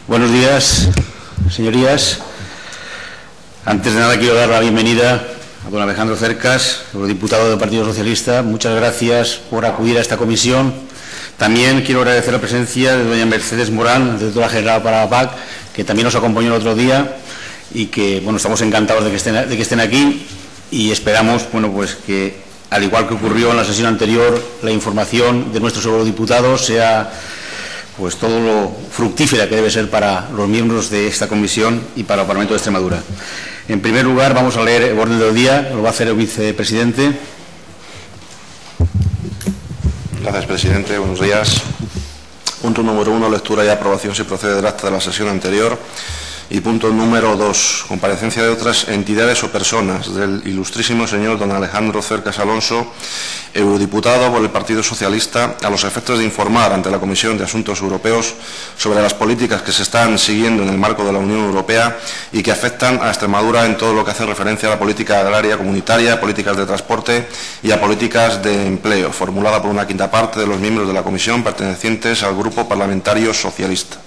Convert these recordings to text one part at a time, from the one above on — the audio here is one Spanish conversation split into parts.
Buenos días, señorías. Antes de nada quiero dar la bienvenida a don Alejandro Cercas, eurodiputado del Partido Socialista. Muchas gracias por acudir a esta comisión. También quiero agradecer la presencia de doña Mercedes Morán, directora general para la PAC, que también nos acompañó el otro día y que, bueno, estamos encantados de que estén aquí y esperamos, bueno, pues que, al igual que ocurrió en la sesión anterior, la información de nuestros eurodiputados sea pues todo lo fructífera que debe ser para los miembros de esta comisión y para el Parlamento de Extremadura. En primer lugar, vamos a leer el orden del día, lo va a hacer el vicepresidente. Gracias, presidente. Buenos días. Punto número 1, lectura y aprobación, si procede, del acta de la sesión anterior. Y punto número 2, comparecencia de otras entidades o personas del ilustrísimo señor don Alejandro Cercas Alonso, eurodiputado por el Partido Socialista, a los efectos de informar ante la Comisión de Asuntos Europeos sobre las políticas que se están siguiendo en el marco de la Unión Europea y que afectan a Extremadura en todo lo que hace referencia a la política agraria comunitaria, a políticas de transporte y a políticas de empleo, formulada por una quinta parte de los miembros de la Comisión pertenecientes al Grupo Parlamentario Socialista.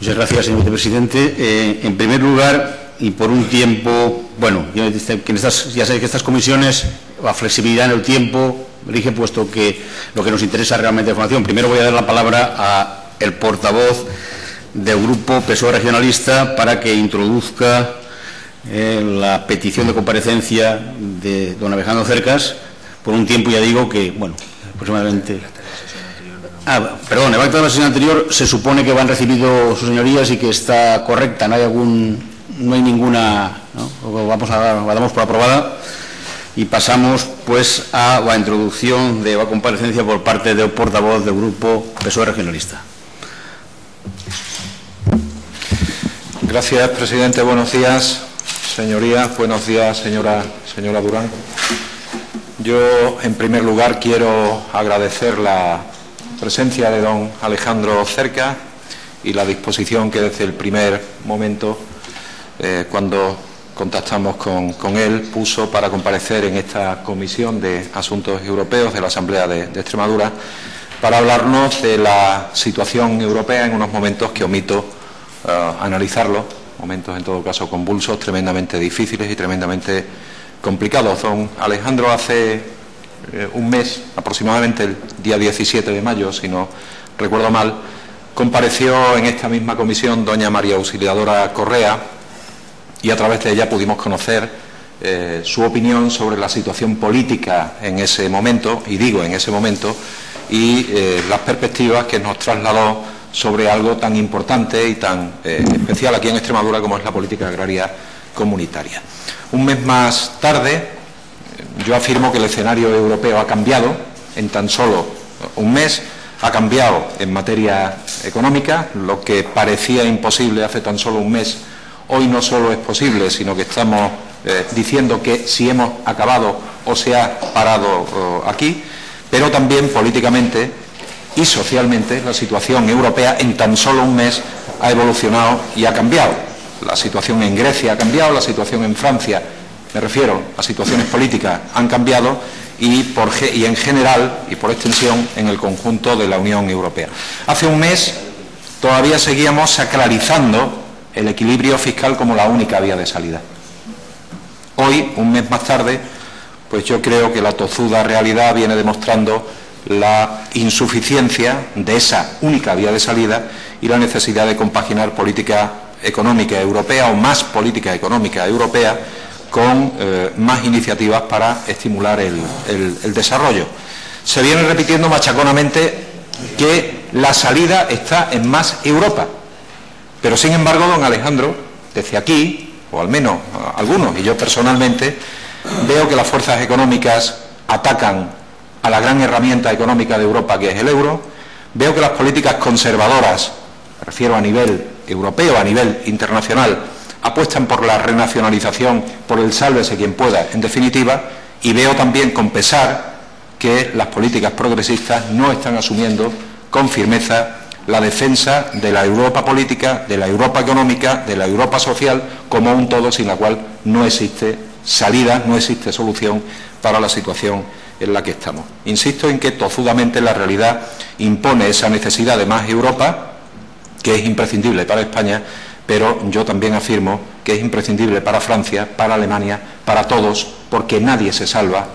Muchas gracias, señor vicepresidente. En primer lugar, y por un tiempo, bueno, ya sabéis que estas comisiones, la flexibilidad en el tiempo, rige, puesto que lo que nos interesa realmente es la información. Primero voy a dar la palabra al portavoz del Grupo PSOE Regionalista para que introduzca la petición de comparecencia de don Alejandro Cercas, por un tiempo, ya digo, que, bueno, aproximadamente... perdón, el acta de la sesión anterior se supone que van recibido sus señorías y que está correcta, no hay ninguna, ¿no? La damos por aprobada y pasamos pues a la introducción de la comparecencia por parte del portavoz del Grupo PSOE Regionalista. Gracias, presidente. Buenos días, señorías. Buenos días, señora Durán. Yo, en primer lugar, quiero agradecer la presencia de don Alejandro Cercas y la disposición que desde el primer momento, cuando contactamos con él, puso para comparecer en esta Comisión de Asuntos Europeos de la Asamblea de Extremadura para hablarnos de la situación europea en unos momentos que omito analizarlos, momentos en todo caso convulsos, tremendamente difíciles y tremendamente complicados. Don Alejandro hace un mes, aproximadamente el día 17 de mayo, si no recuerdo mal, compareció en esta misma comisión doña María Auxiliadora Correa y a través de ella pudimos conocer su opinión sobre la situación política en ese momento, y digo en ese momento, y las perspectivas que nos trasladó sobre algo tan importante y tan especial aquí en Extremadura como es la política agraria comunitaria. Un mes más tarde, yo afirmo que el escenario europeo ha cambiado en tan solo un mes, ha cambiado en materia económica, lo que parecía imposible hace tan solo un mes, hoy no solo es posible, sino que estamos diciendo que si hemos acabado o se ha parado aquí, pero también políticamente y socialmente la situación europea en tan solo un mes ha evolucionado y ha cambiado. La situación en Grecia ha cambiado, la situación en Francia, me refiero a situaciones políticas, han cambiado y en general y por extensión en el conjunto de la Unión Europea. Hace un mes todavía seguíamos sacralizando el equilibrio fiscal como la única vía de salida. Hoy, un mes más tarde, pues yo creo que la tozuda realidad viene demostrando la insuficiencia de esa única vía de salida y la necesidad de compaginar política económica europea o más política económica europea con más iniciativas para estimular el desarrollo. Se viene repitiendo machaconamente que la salida está en más Europa, pero sin embargo, don Alejandro, desde aquí, o al menos algunos, y yo personalmente, veo que las fuerzas económicas atacan a la gran herramienta económica de Europa, que es el euro. Veo que las políticas conservadoras, me refiero a nivel europeo, a nivel internacional, apuestan por la renacionalización, por el sálvese quien pueda, en definitiva, y veo también con pesar que las políticas progresistas no están asumiendo con firmeza la defensa de la Europa política, de la Europa económica, de la Europa social, como un todo sin la cual no existe salida, no existe solución para la situación en la que estamos. Insisto en que tozudamente la realidad impone esa necesidad de más Europa, que es imprescindible para España, pero yo también afirmo que es imprescindible para Francia, para Alemania, para todos, porque nadie se salva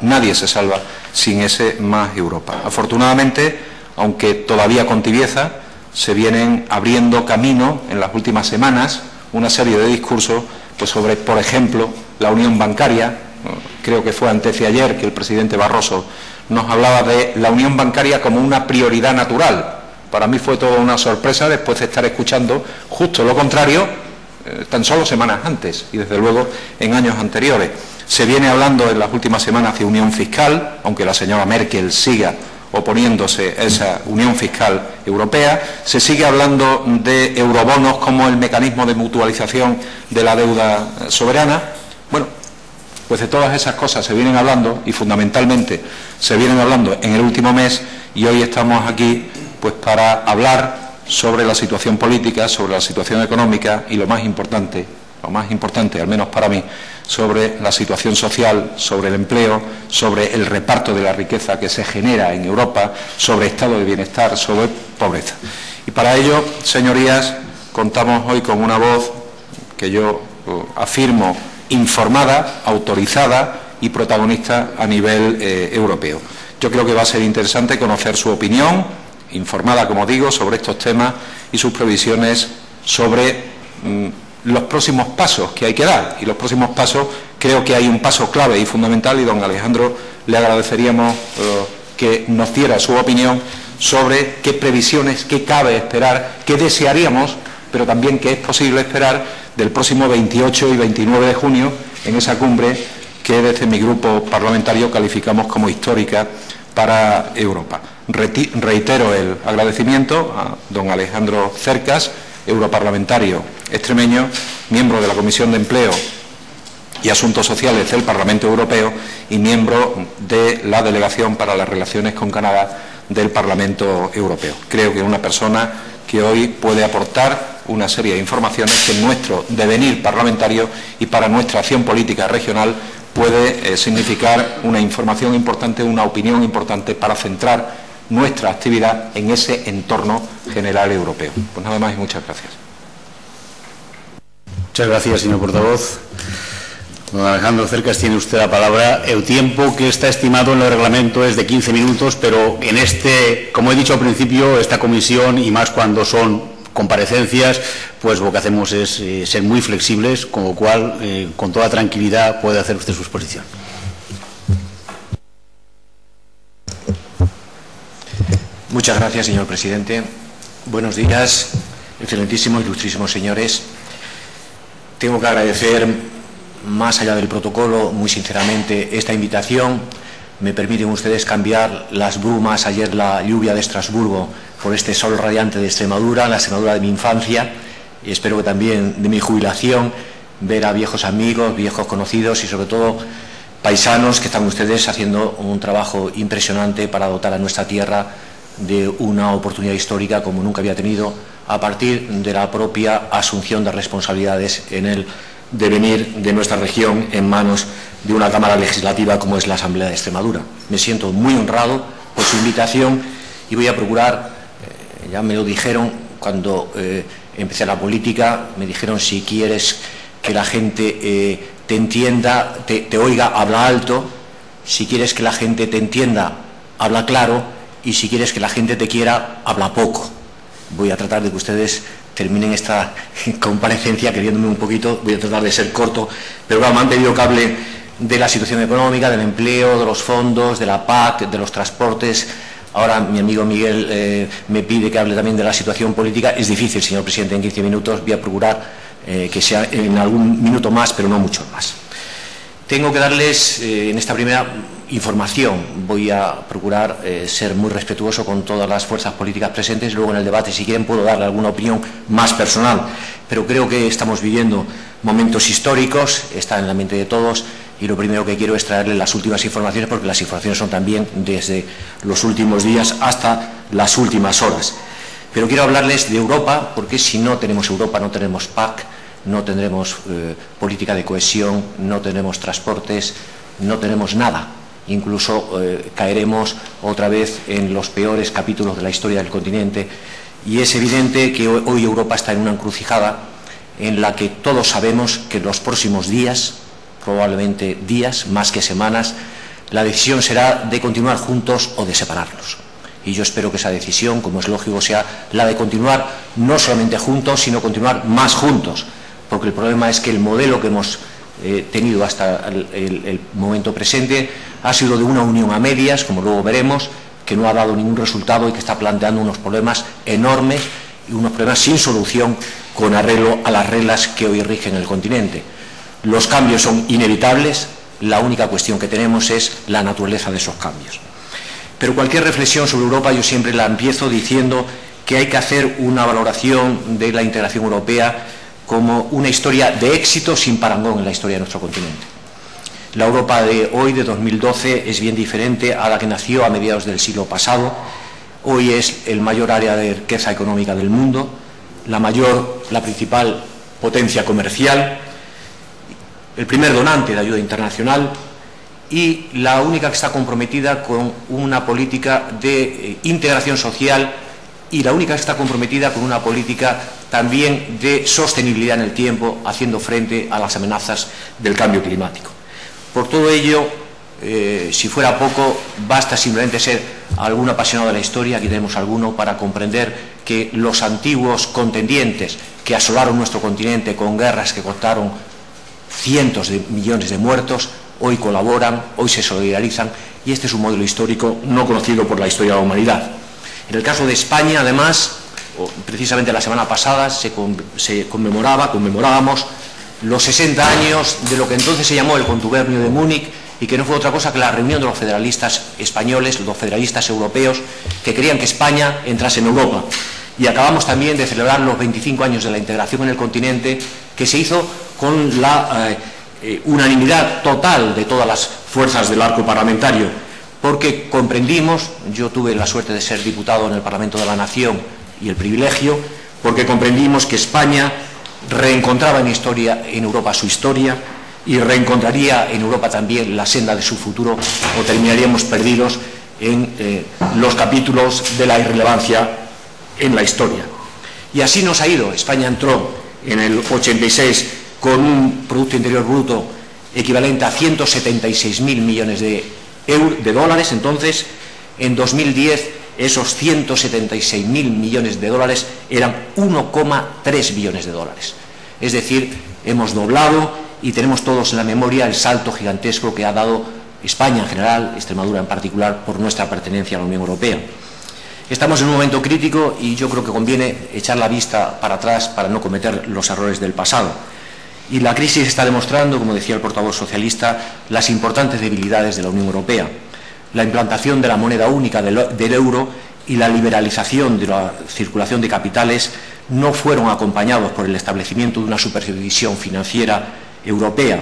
sin ese más Europa. Afortunadamente, aunque todavía con tibieza, se vienen abriendo camino en las últimas semanas una serie de discursos pues sobre, por ejemplo, la unión bancaria. Creo que fue antes de ayer que el presidente Barroso nos hablaba de la unión bancaria como una prioridad natural. Para mí fue toda una sorpresa después de estar escuchando justo lo contrario tan solo semanas antes y desde luego en años anteriores. Se viene hablando en las últimas semanas de unión fiscal, aunque la señora Merkel siga oponiéndose a esa unión fiscal europea. Se sigue hablando de eurobonos como el mecanismo de mutualización de la deuda soberana. Bueno, pues de todas esas cosas se vienen hablando y fundamentalmente se vienen hablando en el último mes, y hoy estamos aquí pues para hablar sobre la situación política, sobre la situación económica y lo más importante, al menos para mí, sobre la situación social, sobre el empleo, sobre el reparto de la riqueza que se genera en Europa, sobre estado de bienestar, sobre pobreza. Y para ello, señorías, contamos hoy con una voz que yo afirmo informada, autorizada y protagonista a nivel europeo. Yo creo que va a ser interesante conocer su opinión, informada, como digo, sobre estos temas y sus previsiones sobre los próximos pasos que hay que dar. Y los próximos pasos, creo que hay un paso clave y fundamental, y don Alejandro le agradeceríamos que nos diera su opinión sobre qué previsiones, qué cabe esperar, qué desearíamos, pero también qué es posible esperar del próximo 28 y 29 de junio en esa cumbre que desde mi grupo parlamentario calificamos como histórica para Europa. Reitero el agradecimiento a don Alejandro Cercas, europarlamentario extremeño, miembro de la Comisión de Empleo y Asuntos Sociales del Parlamento Europeo y miembro de la Delegación para las Relaciones con Canadá del Parlamento Europeo. Creo que es una persona que hoy puede aportar una serie de informaciones que en nuestro devenir parlamentario y para nuestra acción política regional puede significar una información importante, una opinión importante para centrar nuestra actividad en ese entorno general europeo. Pues nada más y muchas gracias. Muchas gracias, señor portavoz. Don Alejandro Cercas, tiene usted la palabra. El tiempo que está estimado en el reglamento es de 15 minutos, pero en como he dicho al principio, esta comisión, y más cuando son comparecencias, pues lo que hacemos es ser muy flexibles, con lo cual, con toda tranquilidad, puede hacer usted su exposición. Muchas gracias, señor presidente. Buenos días, excelentísimos, ilustrísimos señores. Tengo que agradecer, más allá del protocolo, muy sinceramente, esta invitación. Me permiten ustedes cambiar las brumas, ayer la lluvia de Estrasburgo, por este sol radiante de Extremadura, la Extremadura de mi infancia, y espero que también de mi jubilación, ver a viejos amigos, viejos conocidos y sobre todo paisanos que están ustedes haciendo un trabajo impresionante para dotar a nuestra tierra de una oportunidad histórica como nunca había tenido, a partir de la propia asunción de responsabilidades en el devenir de nuestra región en manos de una Cámara Legislativa como es la Asamblea de Extremadura. Me siento muy honrado por su invitación y voy a procurar, ya me lo dijeron cuando empecé la política, me dijeron: si quieres que la gente te entienda, te oiga, habla alto; si quieres que la gente te entienda, habla claro; y si quieres que la gente te quiera, habla poco. Voy a tratar de que ustedes terminen esta comparecencia queriéndome un poquito, voy a tratar de ser corto, pero claro, me han pedido que hable de la situación económica, del empleo, de los fondos, de la PAC, de los transportes. Ahora mi amigo Miguel me pide que hable también de la situación política. Es difícil, señor presidente, en 15 minutos. Voy a procurar que sea en algún minuto más, pero no mucho más. Tengo que darles en esta primera información, voy a procurar ser muy respetuoso con todas las fuerzas políticas presentes. Luego en el debate, si quieren, puedo darle alguna opinión más personal, pero creo que estamos viviendo momentos históricos, está en la mente de todos, y lo primero que quiero es traerles las últimas informaciones, porque las informaciones son también desde los últimos días hasta las últimas horas. Pero quiero hablarles de Europa, porque si no tenemos Europa no tenemos PAC, no tendremos política de cohesión, no tenemos transportes, no tenemos nada. incluso caeremos otra vez en los peores capítulos de la historia del continente. Y es evidente que hoy Europa está en una encrucijada en la que todos sabemos que en los próximos días, probablemente días, más que semanas, la decisión será de continuar juntos o de separarnos. Y yo espero que esa decisión, como es lógico, sea la de continuar no solamente juntos, sino continuar más juntos, porque el problema es que el modelo que hemos tenido hasta el momento presente ha sido de una unión a medias, como luego veremos, que no ha dado ningún resultado y que está planteando unos problemas enormes y unos problemas sin solución con arreglo a las reglas que hoy rigen el continente. Los cambios son inevitables, la única cuestión que tenemos es la naturaleza de esos cambios. Pero cualquier reflexión sobre Europa yo siempre la empiezo diciendo que hay que hacer una valoración de la integración europea como una historia de éxito sin parangón en la historia de nuestro continente. La Europa de hoy, de 2012, es bien diferente a la que nació a mediados del siglo pasado. Hoy es el mayor área de riqueza económica del mundo, la principal potencia comercial, el primer donante de ayuda internacional y la única que está comprometida con una política de integración social y la única que está comprometida con una política también de sostenibilidad en el tiempo, haciendo frente a las amenazas del cambio climático. Por todo ello, si fuera poco, basta simplemente ser algún apasionado de la historia, aquí tenemos alguno, para comprender que los antiguos contendientes que asolaron nuestro continente con guerras que costaron cientos de millones de muertos, hoy colaboran, hoy se solidarizan, y este es un modelo histórico no conocido por la historia de la humanidad. En el caso de España, además, precisamente la semana pasada conmemorábamos los 60 años de lo que entonces se llamó el Contubernio de Múnich y que no fue otra cosa que la reunión de los federalistas españoles, los federalistas europeos, que querían que España entrase en Europa. Y acabamos también de celebrar los 25 años de la integración en el continente, que se hizo con la unanimidad total de todas las fuerzas del arco parlamentario, porque comprendimos, yo tuve la suerte de ser diputado en el Parlamento de la Nación y el privilegio, porque comprendimos que España reencontraba en Europa su historia y reencontraría en Europa también la senda de su futuro, o terminaríamos perdidos en los capítulos de la irrelevancia en la historia. Y así nos ha ido. España entró en el 86 con un Producto Interior Bruto equivalente a 176.000 millones de dólares. Entonces, en 2010, esos 176.000 millones de dólares eran 1,3 billones de dólares. Es decir, hemos doblado y tenemos todos en la memoria el salto gigantesco que ha dado España en general, Extremadura en particular, por nuestra pertenencia a la Unión Europea. Estamos en un momento crítico y yo creo que conviene echar la vista para atrás para no cometer los errores del pasado. Y la crisis está demostrando, como decía el portavoz socialista, las importantes debilidades de la Unión Europea. La implantación de la moneda única del euro y la liberalización de la circulación de capitales no fueron acompañados por el establecimiento de una supervisión financiera europea.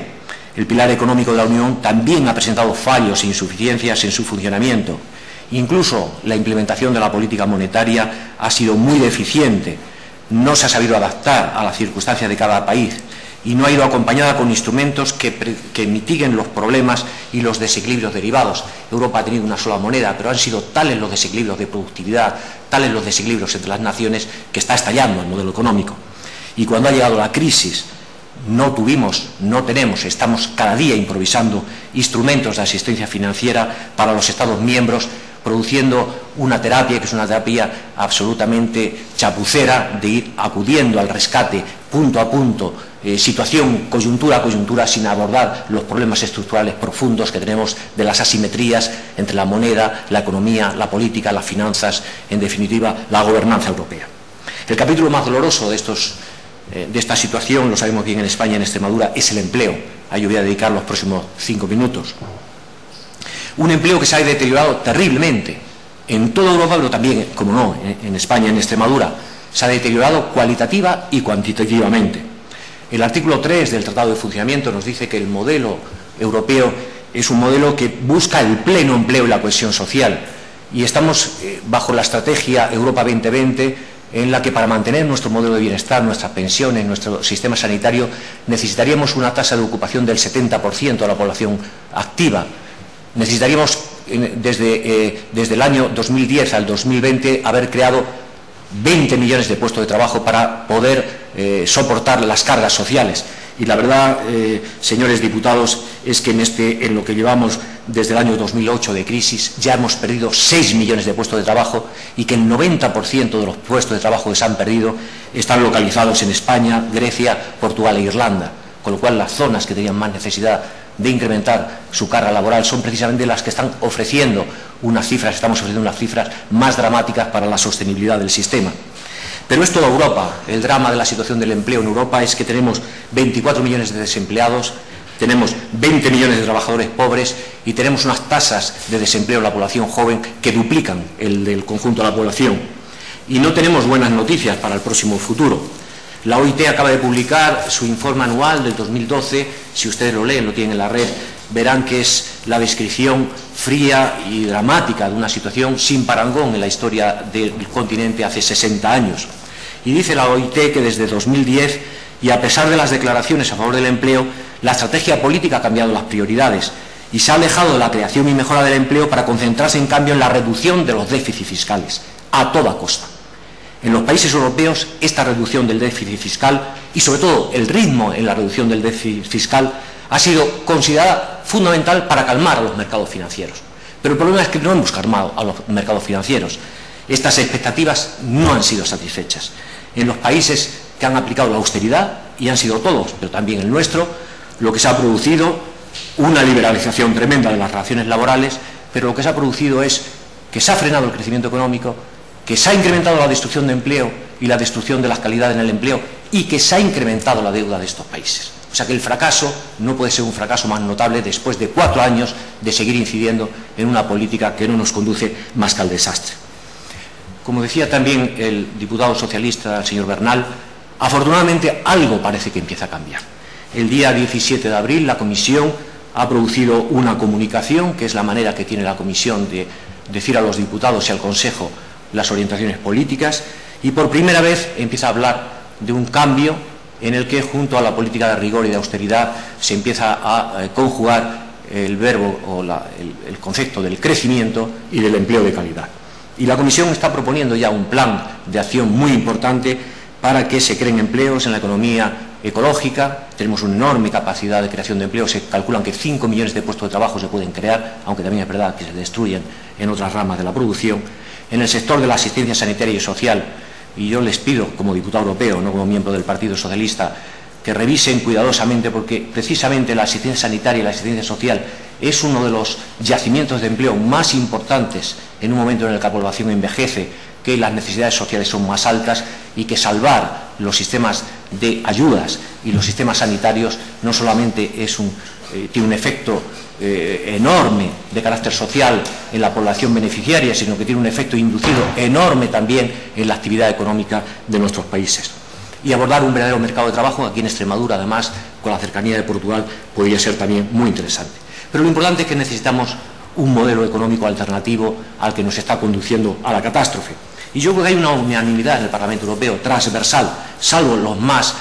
El pilar económico de la Unión también ha presentado fallos e insuficiencias en su funcionamiento. Incluso la implementación de la política monetaria ha sido muy deficiente. No se ha sabido adaptar a las circunstancias de cada país y no ha ido acompañada con instrumentos que mitiguen los problemas y los desequilibrios derivados. Europa ha tenido una sola moneda, pero han sido tales los desequilibrios de productividad, tales los desequilibrios entre las naciones, que está estallando el modelo económico. Y cuando ha llegado la crisis, no tenemos, estamos cada día improvisando instrumentos de asistencia financiera para los Estados miembros, produciendo una terapia que es una terapia absolutamente chapucera de ir acudiendo al rescate punto a punto, situación, coyuntura a coyuntura, sin abordar los problemas estructurales profundos que tenemos de las asimetrías entre la moneda, la economía, la política, las finanzas, en definitiva, la gobernanza europea. El capítulo más doloroso de esta situación, lo sabemos bien en España y en Extremadura, es el empleo. A ello voy a dedicar los próximos 5 minutos. Un empleo que se ha deteriorado terriblemente en toda Europa, pero también, como no, en España, en Extremadura, se ha deteriorado cualitativa y cuantitativamente. El artículo 3 del Tratado de Funcionamiento nos dice que el modelo europeo es un modelo que busca el pleno empleo y la cohesión social. Y estamos bajo la estrategia Europa 2020, en la que para mantener nuestro modelo de bienestar, nuestras pensiones, nuestro sistema sanitario, necesitaríamos una tasa de ocupación del 70% de la población activa. necesitaríamos desde el año 2010 al 2020 haber creado 20 millones de puestos de trabajo para poder soportar las cargas sociales. Y la verdad, señores diputados, es que en lo que llevamos desde el año 2008 de crisis ya hemos perdido 6 millones de puestos de trabajo y que el 90% de los puestos de trabajo que se han perdido están localizados en España, Grecia, Portugal e Irlanda, con lo cual las zonas que tenían más necesidad de incrementar su carga laboral son precisamente las que están ofreciendo estamos ofreciendo unas cifras más dramáticas para la sostenibilidad del sistema. Pero es toda Europa. El drama de la situación del empleo en Europa es que tenemos 24 millones de desempleados, tenemos 20 millones de trabajadores pobres y tenemos unas tasas de desempleo en la población joven que duplican el del conjunto de la población. Y no tenemos buenas noticias para el próximo futuro. La OIT acaba de publicar su informe anual del 2012, si ustedes lo leen, lo tienen en la red, verán que es la descripción fría y dramática de una situación sin parangón en la historia del continente hace 60 años. Y dice la OIT que desde 2010, y a pesar de las declaraciones a favor del empleo, la estrategia política ha cambiado las prioridades y se ha alejado de la creación y mejora del empleo para concentrarse en cambio en la reducción de los déficits fiscales, a toda costa. En los países europeos, esta reducción del déficit fiscal y, sobre todo, el ritmo en la reducción del déficit fiscal ha sido considerada fundamental para calmar a los mercados financieros. Pero el problema es que no hemos calmado a los mercados financieros. Estas expectativas no han sido satisfechas. En los países que han aplicado la austeridad, y han sido todos, pero también el nuestro, lo que se ha producido una liberalización tremenda de las relaciones laborales, pero lo que se ha producido es que se ha frenado el crecimiento económico, que se ha incrementado la destrucción de empleo y la destrucción de las calidades en el empleo y que se ha incrementado la deuda de estos países. O sea que el fracaso no puede ser un fracaso más notable después de 4 años de seguir incidiendo en una política que no nos conduce más que al desastre. Como decía también el diputado socialista, el señor Bernal, afortunadamente algo parece que empieza a cambiar. El día 17 de abril la Comisión ha producido una comunicación, que es la manera que tiene la Comisión de decir a los diputados y al Consejo las orientaciones políticas, y por primera vez empieza a hablar de un cambio en el que, junto a la política de rigor y de austeridad, se empieza a conjugar el verbo o el concepto del crecimiento y del empleo de calidad. Y la Comisión está proponiendo ya un plan de acción muy importante para que se creen empleos en la economía ecológica. Tenemos una enorme capacidad de creación de empleo. Se calculan que 5 millones de puestos de trabajo se pueden crear, aunque también es verdad que se destruyen en otras ramas de la producción. En el sector de la asistencia sanitaria y social, y yo les pido, como diputado europeo, no como miembro del Partido Socialista, que revisen cuidadosamente, porque precisamente la asistencia sanitaria y la asistencia social es uno de los yacimientos de empleo más importantes en un momento en el que la población envejece, que las necesidades sociales son más altas y que salvar los sistemas de ayudas y los sistemas sanitarios no solamente tiene un efecto enorme de carácter social en la población beneficiaria, sino que tiene un efecto inducido enorme también en la actividad económica de nuestros países. Y abordar un verdadero mercado de trabajo, aquí en Extremadura, además, con la cercanía de Portugal, podría ser también muy interesante. Pero lo importante es que necesitamos un modelo económico alternativo al que nos está conduciendo a la catástrofe. Y yo creo que hay una unanimidad en el Parlamento Europeo, transversal, salvo los más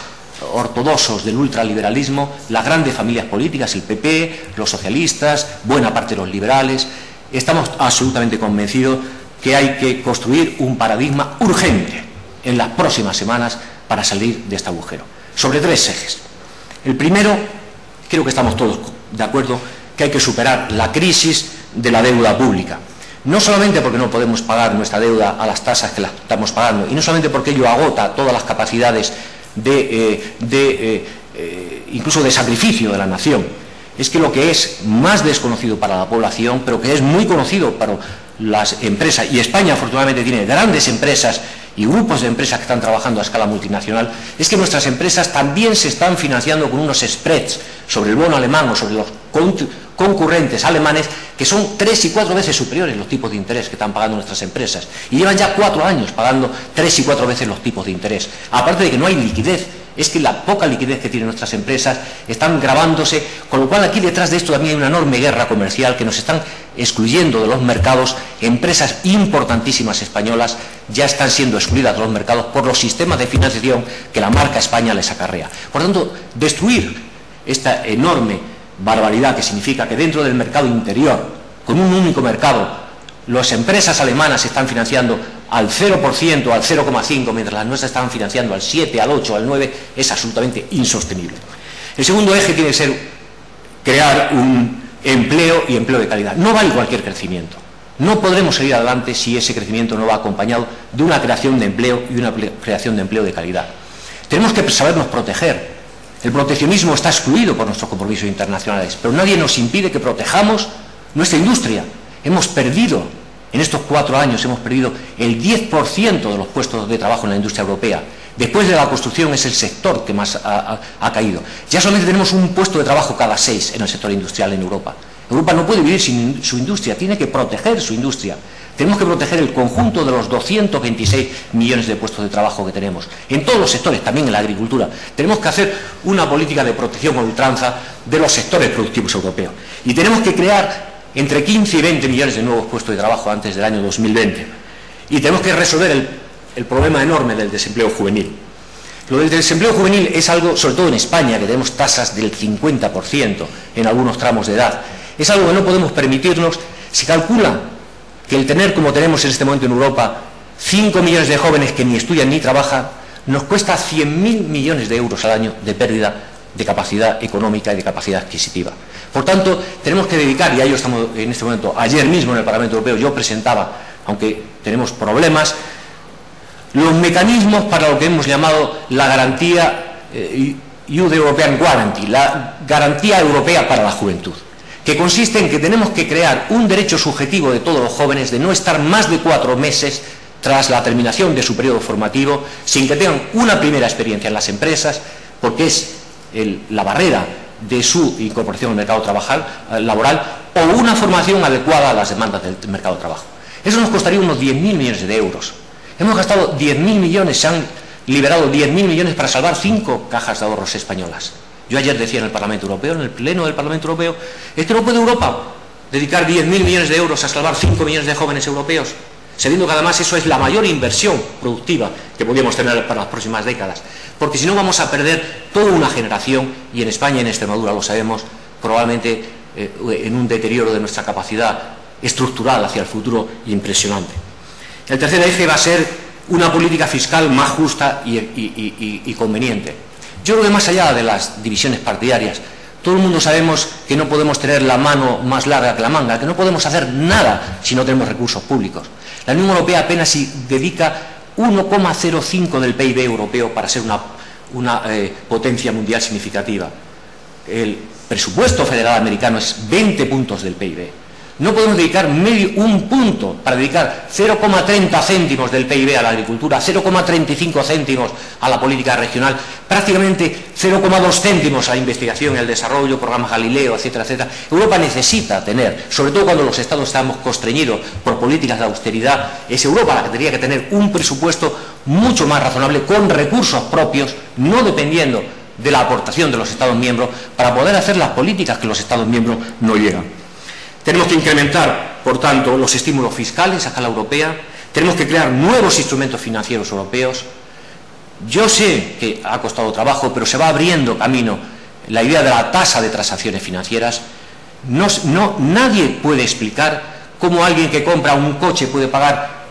ortodoxos del ultraliberalismo, las grandes familias políticas, el PP, los socialistas, buena parte de los liberales. Estamos absolutamente convencidos que hay que construir un paradigma urgente en las próximas semanas para salir de este agujero, sobre 3 ejes. El primero, creo que estamos todos de acuerdo, que hay que superar la crisis de la deuda pública. No solamente porque no podemos pagar nuestra deuda a las tasas que la estamos pagando, y no solamente porque ello agota todas las capacidades incluso de sacrificio de la nación. Es que lo que es más desconocido para la población, pero que es muy conocido para las empresas, y España afortunadamente tiene grandes empresas y grupos de empresas que están trabajando a escala multinacional, es que nuestras empresas también se están financiando con unos spreads sobre el bono alemán o sobre los concurrentes alemanes que son 3 y 4 veces superiores los tipos de interés que están pagando nuestras empresas, y llevan ya 4 años pagando 3 y 4 veces los tipos de interés. Aparte de que no hay liquidez, es que la poca liquidez que tienen nuestras empresas están gravándose, con lo cual aquí detrás de esto también hay una enorme guerra comercial que nos están excluyendo de los mercados. Empresas importantísimas españolas ya están siendo excluidas de los mercados por los sistemas de financiación que la marca España les acarrea. Por tanto, destruir esta enorme barbaridad que significa que dentro del mercado interior con un único mercado, las empresas alemanas se están financiando al 0%, al 0,5%, mientras las nuestras están financiando al 7%, al 8%, al 9%, es absolutamente insostenible. El segundo eje tiene que ser crear un empleo y empleo de calidad. No vale cualquier crecimiento. No podremos seguir adelante si ese crecimiento no va acompañado de una creación de empleo y una creación de empleo de calidad. Tenemos que sabernos proteger. El proteccionismo está excluido por nuestros compromisos internacionales, pero nadie nos impide que protejamos nuestra industria. Hemos perdido, en estos 4 años, hemos perdido el 10% de los puestos de trabajo en la industria europea. Después de la construcción es el sector que más ha caído. Ya solamente tenemos un puesto de trabajo cada 6 en el sector industrial en Europa. Europa no puede vivir sin su industria, tiene que proteger su industria. Tenemos que proteger el conjunto de los 226 millones de puestos de trabajo que tenemos, en todos los sectores, también en la agricultura. Tenemos que hacer una política de protección a ultranza de los sectores productivos europeos. Y tenemos que crear entre 15 y 20 millones de nuevos puestos de trabajo antes del año 2020. Y tenemos que resolver el problema enorme del desempleo juvenil. Lo del desempleo juvenil es algo, sobre todo en España, que tenemos tasas del 50% en algunos tramos de edad. Es algo que no podemos permitirnos. Se calcula que el tener, como tenemos en este momento en Europa, 5 millones de jóvenes que ni estudian ni trabajan, nos cuesta 100.000 millones de euros al año de pérdida de capacidad económica y de capacidad adquisitiva. Por tanto, tenemos que dedicar, y a ello estamos en este momento, ayer mismo en el Parlamento Europeo, yo presentaba, aunque tenemos problemas, los mecanismos para lo que hemos llamado la garantía Youth European Guarantee, la garantía europea para la juventud, que consiste en que tenemos que crear un derecho subjetivo de todos los jóvenes de no estar más de 4 meses tras la terminación de su periodo formativo sin que tengan una primera experiencia en las empresas, porque es la barrera de su incorporación al mercado laboral, o una formación adecuada a las demandas del mercado de trabajo. Eso nos costaría unos 10.000 millones de euros. Hemos gastado 10.000 millones, se han liberado 10.000 millones para salvar 5 cajas de ahorros españolas. Yo ayer decía en el Parlamento Europeo, en el Pleno del Parlamento Europeo, es que no puede Europa dedicar 10.000 millones de euros a salvar 5 millones de jóvenes europeos, sabiendo que además eso es la mayor inversión productiva que podríamos tener para las próximas décadas. Porque si no vamos a perder toda una generación, y en España y en Extremadura lo sabemos, probablemente en un deterioro de nuestra capacidad estructural hacia el futuro impresionante. El tercer eje va a ser una política fiscal más justa y conveniente. Yo creo que más allá de las divisiones partidarias, todo el mundo sabemos que no podemos tener la mano más larga que la manga, que no podemos hacer nada si no tenemos recursos públicos. La Unión Europea apenas si dedica 1,05 del PIB europeo para ser una potencia mundial significativa. El presupuesto federal americano es 20 puntos del PIB. No podemos dedicar un punto para dedicar 0,30 céntimos del PIB a la agricultura, 0,35 céntimos a la política regional, prácticamente 0,2 céntimos a la investigación y al desarrollo, programas Galileo, etcétera, etcétera. Europa necesita tener, sobre todo cuando los estados estamos constreñidos por políticas de austeridad, es Europa la que tendría que tener un presupuesto mucho más razonable, con recursos propios, no dependiendo de la aportación de los estados miembros, para poder hacer las políticas que los estados miembros no llegan. Tenemos que incrementar, por tanto, los estímulos fiscales a escala europea. Tenemos que crear nuevos instrumentos financieros europeos. Yo sé que ha costado trabajo, pero se va abriendo camino la idea de la tasa de transacciones financieras. Nadie puede explicar cómo alguien que compra un coche puede pagar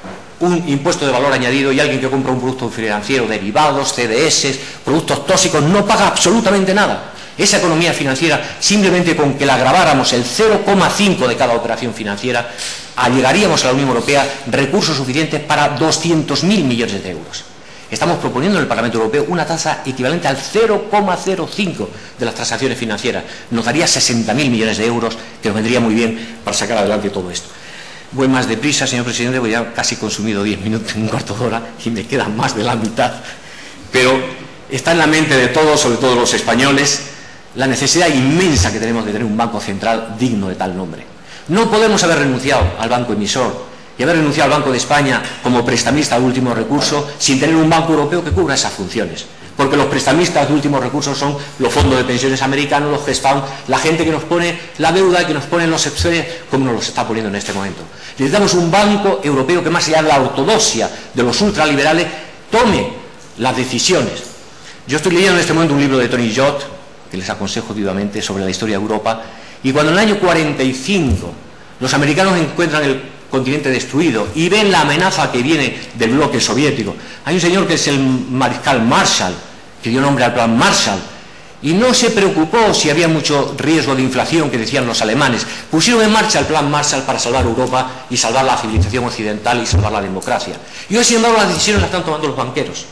un impuesto de valor añadido y alguien que compra un producto financiero, derivados, CDS, productos tóxicos, no paga absolutamente nada. Esa economía financiera, simplemente con que la agraváramos el 0,5 de cada operación financiera, allegaríamos a la Unión Europea recursos suficientes para 200.000 millones de euros. Estamos proponiendo en el Parlamento Europeo una tasa equivalente al 0,05 de las transacciones financieras. Nos daría 60.000 millones de euros, que nos vendría muy bien para sacar adelante todo esto. Voy más deprisa, señor presidente, porque ya casi he consumido 10 minutos, un cuarto de hora, y me queda más de la mitad. Pero está en la mente de todos, sobre todo los españoles, la necesidad inmensa que tenemos de tener un banco central digno de tal nombre. No podemos haber renunciado al banco emisor y haber renunciado al Banco de España como prestamista de último recurso sin tener un banco europeo que cubra esas funciones. Porque los prestamistas de último recurso son los fondos de pensiones americanos, los hedge funds, la gente que nos pone la deuda, que nos pone los excepciones, como nos los está poniendo en este momento. Necesitamos un banco europeo que, más allá de la ortodoxia de los ultraliberales, tome las decisiones. Yo estoy leyendo en este momento un libro de Tony Judt, que les aconsejo vivamente, sobre la historia de Europa, y cuando en el año 45 Los americanos encuentran el continente destruido y ven la amenaza que viene del bloque soviético. Hay un señor que es el mariscal Marshall, que dio nombre al plan Marshall, y no se preocupó si había mucho riesgo de inflación, que decían los alemanes. Pusieron en marcha el plan Marshall para salvar Europa y salvar la civilización occidental y salvar la democracia. Y hoy, sin embargo, las decisiones las están tomando los banqueros.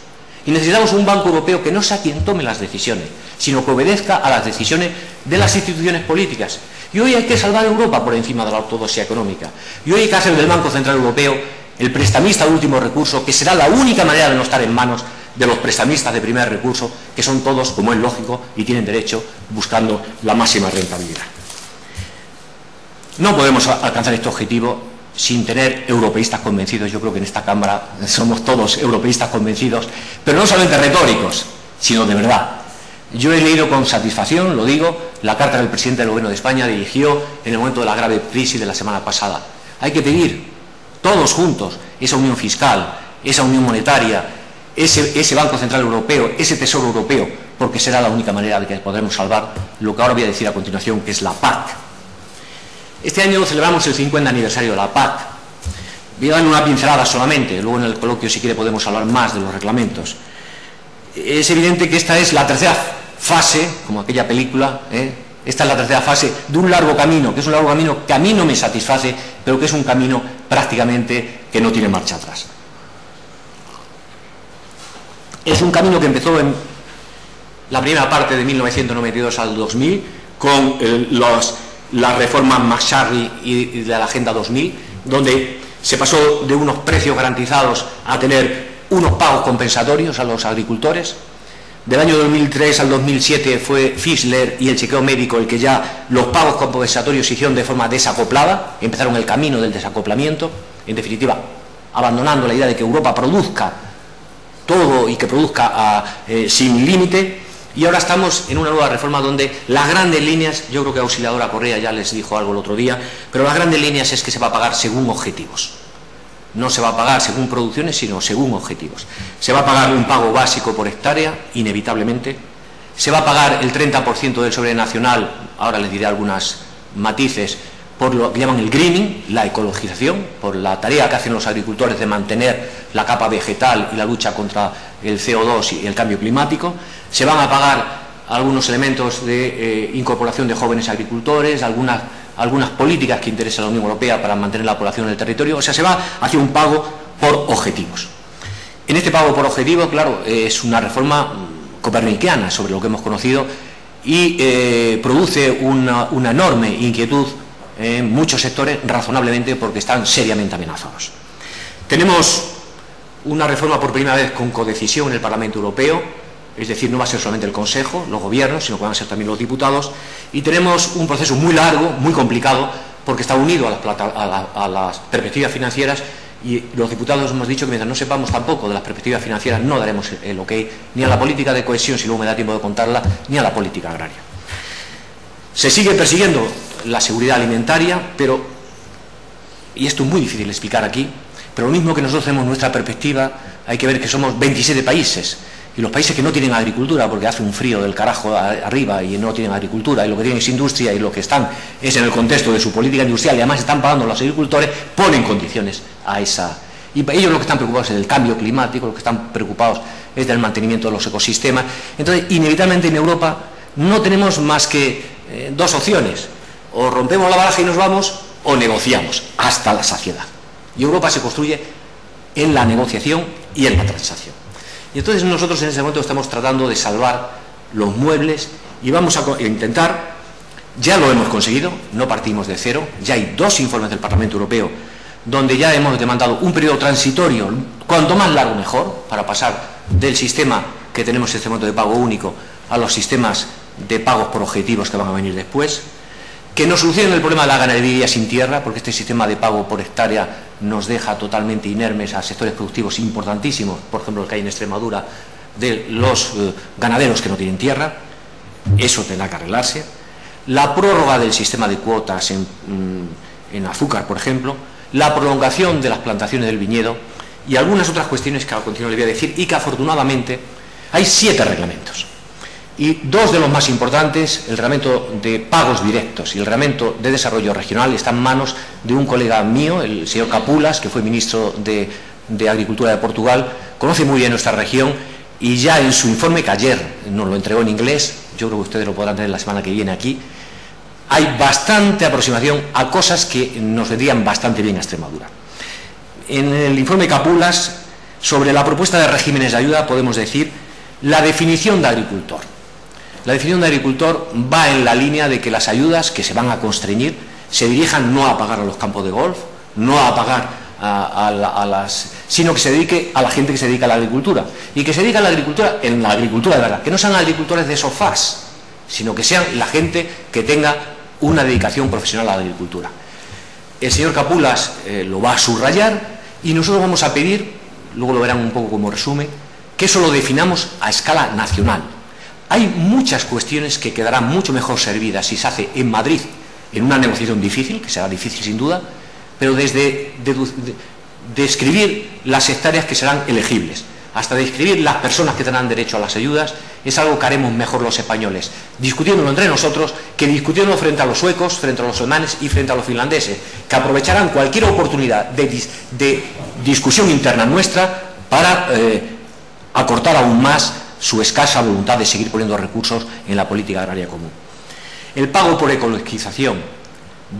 Y necesitamos un banco europeo que no sea quien tome las decisiones, sino que obedezca a las decisiones de las instituciones políticas. Y hoy hay que salvar Europa por encima de la ortodoxia económica. Y hoy hay que hacer del Banco Central Europeo el prestamista de último recurso, que será la única manera de no estar en manos de los prestamistas de primer recurso, que son todos, como es lógico, y tienen derecho, buscando la máxima rentabilidad. No podemos alcanzar este objetivo sin tener europeístas convencidos. Yo creo que en esta Cámara somos todos europeístas convencidos, pero no solamente retóricos, sino de verdad. Yo he leído con satisfacción, lo digo, la carta del presidente del Gobierno de España dirigió en el momento de la grave crisis de la semana pasada. Hay que pedir, todos juntos, esa unión fiscal, esa unión monetaria, ese Banco Central Europeo, ese Tesoro Europeo, porque será la única manera de que podremos salvar lo que ahora voy a decir a continuación, que es la PAC. Este año celebramos el 50 aniversario de la PAC. Voy a darle una pincelada solamente, luego en el coloquio, si quiere, podemos hablar más de los reglamentos. Es evidente que esta es la tercera fase, como aquella película, esta es la tercera fase de un largo camino, que es un largo camino que a mí no me satisface, pero que es un camino prácticamente que no tiene marcha atrás. Es un camino que empezó en la primera parte de 1992 al 2000, con las reformas McCarthy y de la Agenda 2000, donde se pasó de unos precios garantizados a tener unos pagos compensatorios a los agricultores. Del año 2003 al 2007 fue Fischler y el chequeo médico el que ya los pagos compensatorios se hicieron de forma desacoplada, empezaron el camino del desacoplamiento, en definitiva, abandonando la idea de que Europa produzca todo y que produzca sin límite. Y ahora estamos en una nueva reforma donde las grandes líneas, yo creo que Auxiliadora Correa ya les dijo algo el otro día, pero las grandes líneas es que se va a pagar según objetivos. No se va a pagar según producciones, sino según objetivos. Se va a pagar un pago básico por hectárea, inevitablemente. Se va a pagar el 30% del sobre nacional, ahora les diré algunos matices, por lo que llaman el greening, la ecologización, por la tarea que hacen los agricultores de mantener la capa vegetal y la lucha contra el CO2 y el cambio climático. Se van a pagar algunos elementos de incorporación de jóvenes agricultores, algunas políticas que interesa a la Unión Europea para mantener la población en el territorio. O sea, se va hacia un pago por objetivos. En este pago por objetivos, claro, es una reforma copernicana sobre lo que hemos conocido y produce una enorme inquietud en muchos sectores, razonablemente, porque están seriamente amenazados. Tenemos una reforma por primera vez con codecisión en el Parlamento Europeo, es decir, no va a ser solamente el Consejo, los gobiernos, sino que van a ser también los diputados, y tenemos un proceso muy largo, muy complicado, porque está unido a las perspectivas financieras, y los diputados hemos dicho que mientras no sepamos tampoco de las perspectivas financieras no daremos el ok ni a la política de cohesión, si luego me da tiempo de contarla, ni a la política agraria. Se sigue persiguiendo la seguridad alimentaria, pero, y esto es muy difícil de explicar aquí, pero lo mismo que nosotros tenemos nuestra perspectiva, hay que ver que somos 27 países, y los países que no tienen agricultura, porque hace un frío del carajo arriba y no tienen agricultura, y lo que tienen es industria, y lo que están es en el contexto de su política industrial, y además están pagando los agricultores, ponen condiciones a esa. Y ellos lo que están preocupados es del cambio climático, lo que están preocupados es del mantenimiento de los ecosistemas. Entonces, inevitablemente en Europa no tenemos más que dos opciones: o rompemos la baraja y nos vamos, o negociamos hasta la saciedad. Y Europa se construye en la negociación y en la transacción. Y entonces nosotros en ese momento estamos tratando de salvar los muebles y vamos a intentar, ya lo hemos conseguido, no partimos de cero, ya hay 2 informes del Parlamento Europeo donde ya hemos demandado un periodo transitorio, cuanto más largo mejor, para pasar del sistema que tenemos en este momento de pago único a los sistemas de pagos por objetivos que van a venir después, que nos solucionen el problema de la ganadería sin tierra, porque este sistema de pago por hectárea nos deja totalmente inermes a sectores productivos importantísimos, por ejemplo el que hay en Extremadura, de los ganaderos que no tienen tierra. Eso tendrá que arreglarse. La prórroga del sistema de cuotas en azúcar, por ejemplo, la prolongación de las plantaciones del viñedo y algunas otras cuestiones que a continuación le voy a decir, y que afortunadamente hay 7 reglamentos. Y dos de los más importantes, el reglamento de pagos directos y el reglamento de desarrollo regional, están en manos de un colega mío, el señor Capulas, que fue ministro de Agricultura de Portugal, conoce muy bien nuestra región y ya en su informe, que ayer nos lo entregó en inglés, yo creo que ustedes lo podrán tener la semana que viene aquí, hay bastante aproximación a cosas que nos vendrían bastante bien a Extremadura. En el informe Capulas, sobre la propuesta de regímenes de ayuda, podemos decir la definición de agricultor. La definición de agricultor va en la línea de que las ayudas que se van a constreñir se dirijan no a pagar a los campos de golf, no a pagar sino que se dedique a la gente que se dedica a la agricultura. Y que se dedica a la agricultura en la agricultura de verdad, que no sean agricultores de sofás, sino que sean la gente que tenga una dedicación profesional a la agricultura. El señor Capulas lo va a subrayar y nosotros vamos a pedir, luego lo verán un poco como resumen, que eso lo definamos a escala nacional. Hay muchas cuestiones que quedarán mucho mejor servidas si se hace en Madrid, en una negociación difícil, que será difícil sin duda, pero desde describir las hectáreas que serán elegibles, hasta describir las personas que tendrán derecho a las ayudas, es algo que haremos mejor los españoles, discutiéndolo entre nosotros, que discutiéndolo frente a los suecos, frente a los alemanes y frente a los finlandeses, que aprovecharán cualquier oportunidad de discusión interna nuestra para acortar aún más su escasa voluntad de seguir poniendo recursos en la política agraria común. El pago por ecologización,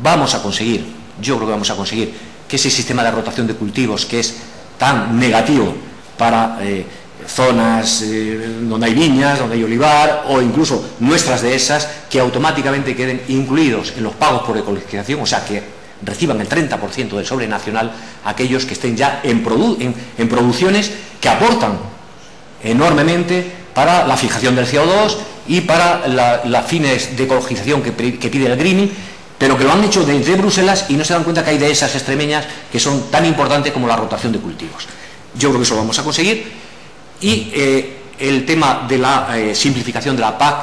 vamos a conseguir, yo creo que vamos a conseguir que ese sistema de rotación de cultivos, que es tan negativo para zonas donde hay viñas, donde hay olivar, o incluso nuestras dehesas, que automáticamente queden incluidos en los pagos por ecologización, o sea, que reciban el 30% del sobre nacional aquellos que estén ya en producciones que aportan enormemente para la fijación del CO2 y para las fines de ecologización que pide el greening, pero que lo han hecho desde Bruselas y no se dan cuenta que hay dehesas extremeñas que son tan importantes como la rotación de cultivos. Yo creo que eso lo vamos a conseguir. Y el tema de la simplificación de la PAC